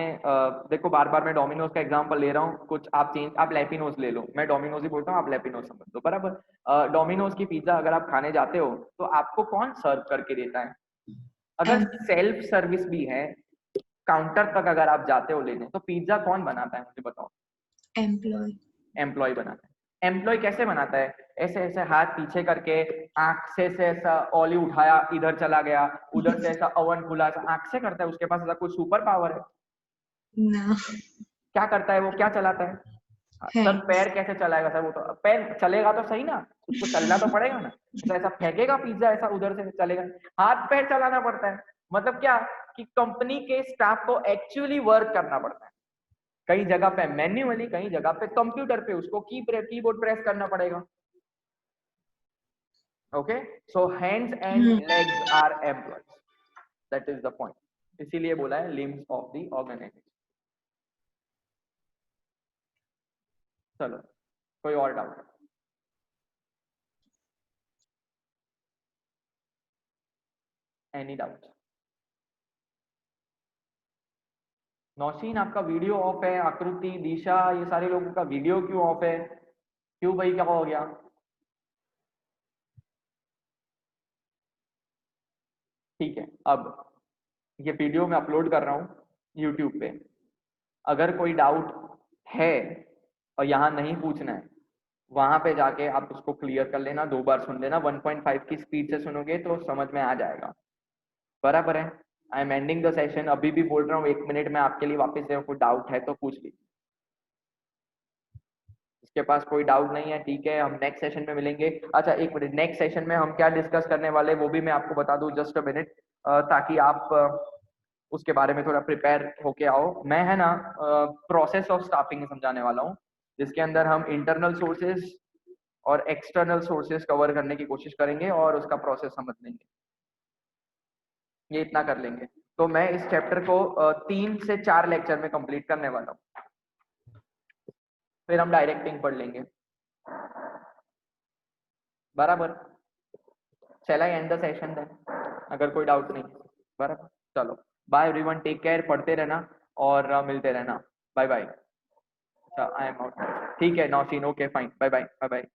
A: देखो बार बार मैं डोमिनोज का एग्जांपल ले रहा हूँ, कुछ आप चेंज, आप लैपिनोज ले लो. मैं डोमिनोज ही बोलता हूँ, आप लैपिनोज समझ लो. बराबर. डोमिनोज की पिज्जा अगर आप खाने जाते हो तो आपको कौन सर्व करके देता है? अगर सेल्फ सर्विस भी है, काउंटर तक अगर आप जाते हो लेने, तो पिज्जा कौन बनाता है मुझे बताओ? एम्प्लॉय बनाता है. एम्प्लॉय कैसे बनाता है? ऐसे ऐसे हाथ पीछे करके, आंख से ऐसा ऑलिव उठाया, इधर चला गया, उधर से ऐसा ओवन खुला, आंख से करता है. उसके पास ऐसा कोई सुपर पावर है?
L: ना.
A: क्या करता है वो? क्या चलाता है? सर पैर कैसे चलाएगा सर? वो तो पैर चलेगा तो सही ना, उसको चलना तो पड़ेगा ना। तो ऐसा फेंकेगा पिज्जा ऐसा उधर से चलेगा? हाथ पैर चलाना पड़ता है। मतलब क्या कि कंपनी के स्टाफ को एक्चुअली वर्क करना पड़ता है, कई जगह पे मैन्युअली, कई जगह पे कंप्यूटर पे उसको कीबोर्ड प्रेस करना पड़ेगा। Okay, so hands and legs are employees, that is the point. इसीलिए बोला है लिम्स ऑफ द ऑर्गेनाइजेशन। चलो, कोई और डाउट? Any doubt? नौशीन, आपका वीडियो ऑफ है। आकृति, दिशा, ये सारे लोगों का वीडियो क्यों ऑफ है? क्यों भाई, क्या हो गया? ठीक है, अब ये वीडियो मैं अपलोड कर रहा हूँ यूट्यूब पे। अगर कोई डाउट है और यहाँ नहीं पूछना है, वहां पे जाके आप उसको क्लियर कर लेना, 2 बार सुन लेना। 1.5 की स्पीड से सुनोगे तो समझ में आ जाएगा। बराबर है? I am ending the session, अभी भी बोल रहा हूँ 1 मिनट में आपके लिए वापस से। कोई डाउट है तो पूछ लीजिए। इसके पास कोई डाउट नहीं है, ठीक है, हम नेक्स्ट सेशन में मिलेंगे। अच्छा, 1 मिनट, नेक्स्ट सेशन में हम क्या डिस्कस करने वाले वो भी मैं आपको बता दूं, जस्ट अ मिनट, ताकि आप उसके बारे में थोड़ा प्रिपेयर होके आओ। मैं है ना प्रोसेस ऑफ स्टाफिंग समझाने वाला हूँ, जिसके अंदर हम इंटरनल सोर्सेज और एक्सटर्नल सोर्सेज कवर करने की कोशिश करेंगे और उसका प्रोसेस समझ लेंगे। ये इतना कर लेंगे तो मैं इस चैप्टर को 3 से 4 लेक्चर में कंप्लीट करने वाला हूँ। फिर हम डायरेक्टिंग पढ़ लेंगे। बराबर? चला एंड द सेशन देन, अगर कोई डाउट नहीं। बराबर, चलो बाय एवरीवन, टेक केयर, पढ़ते रहना और मिलते रहना। Bye bye. अच्छा, आई एम आउट। ठीक है Naushin, okay fine, bye bye, bye bye.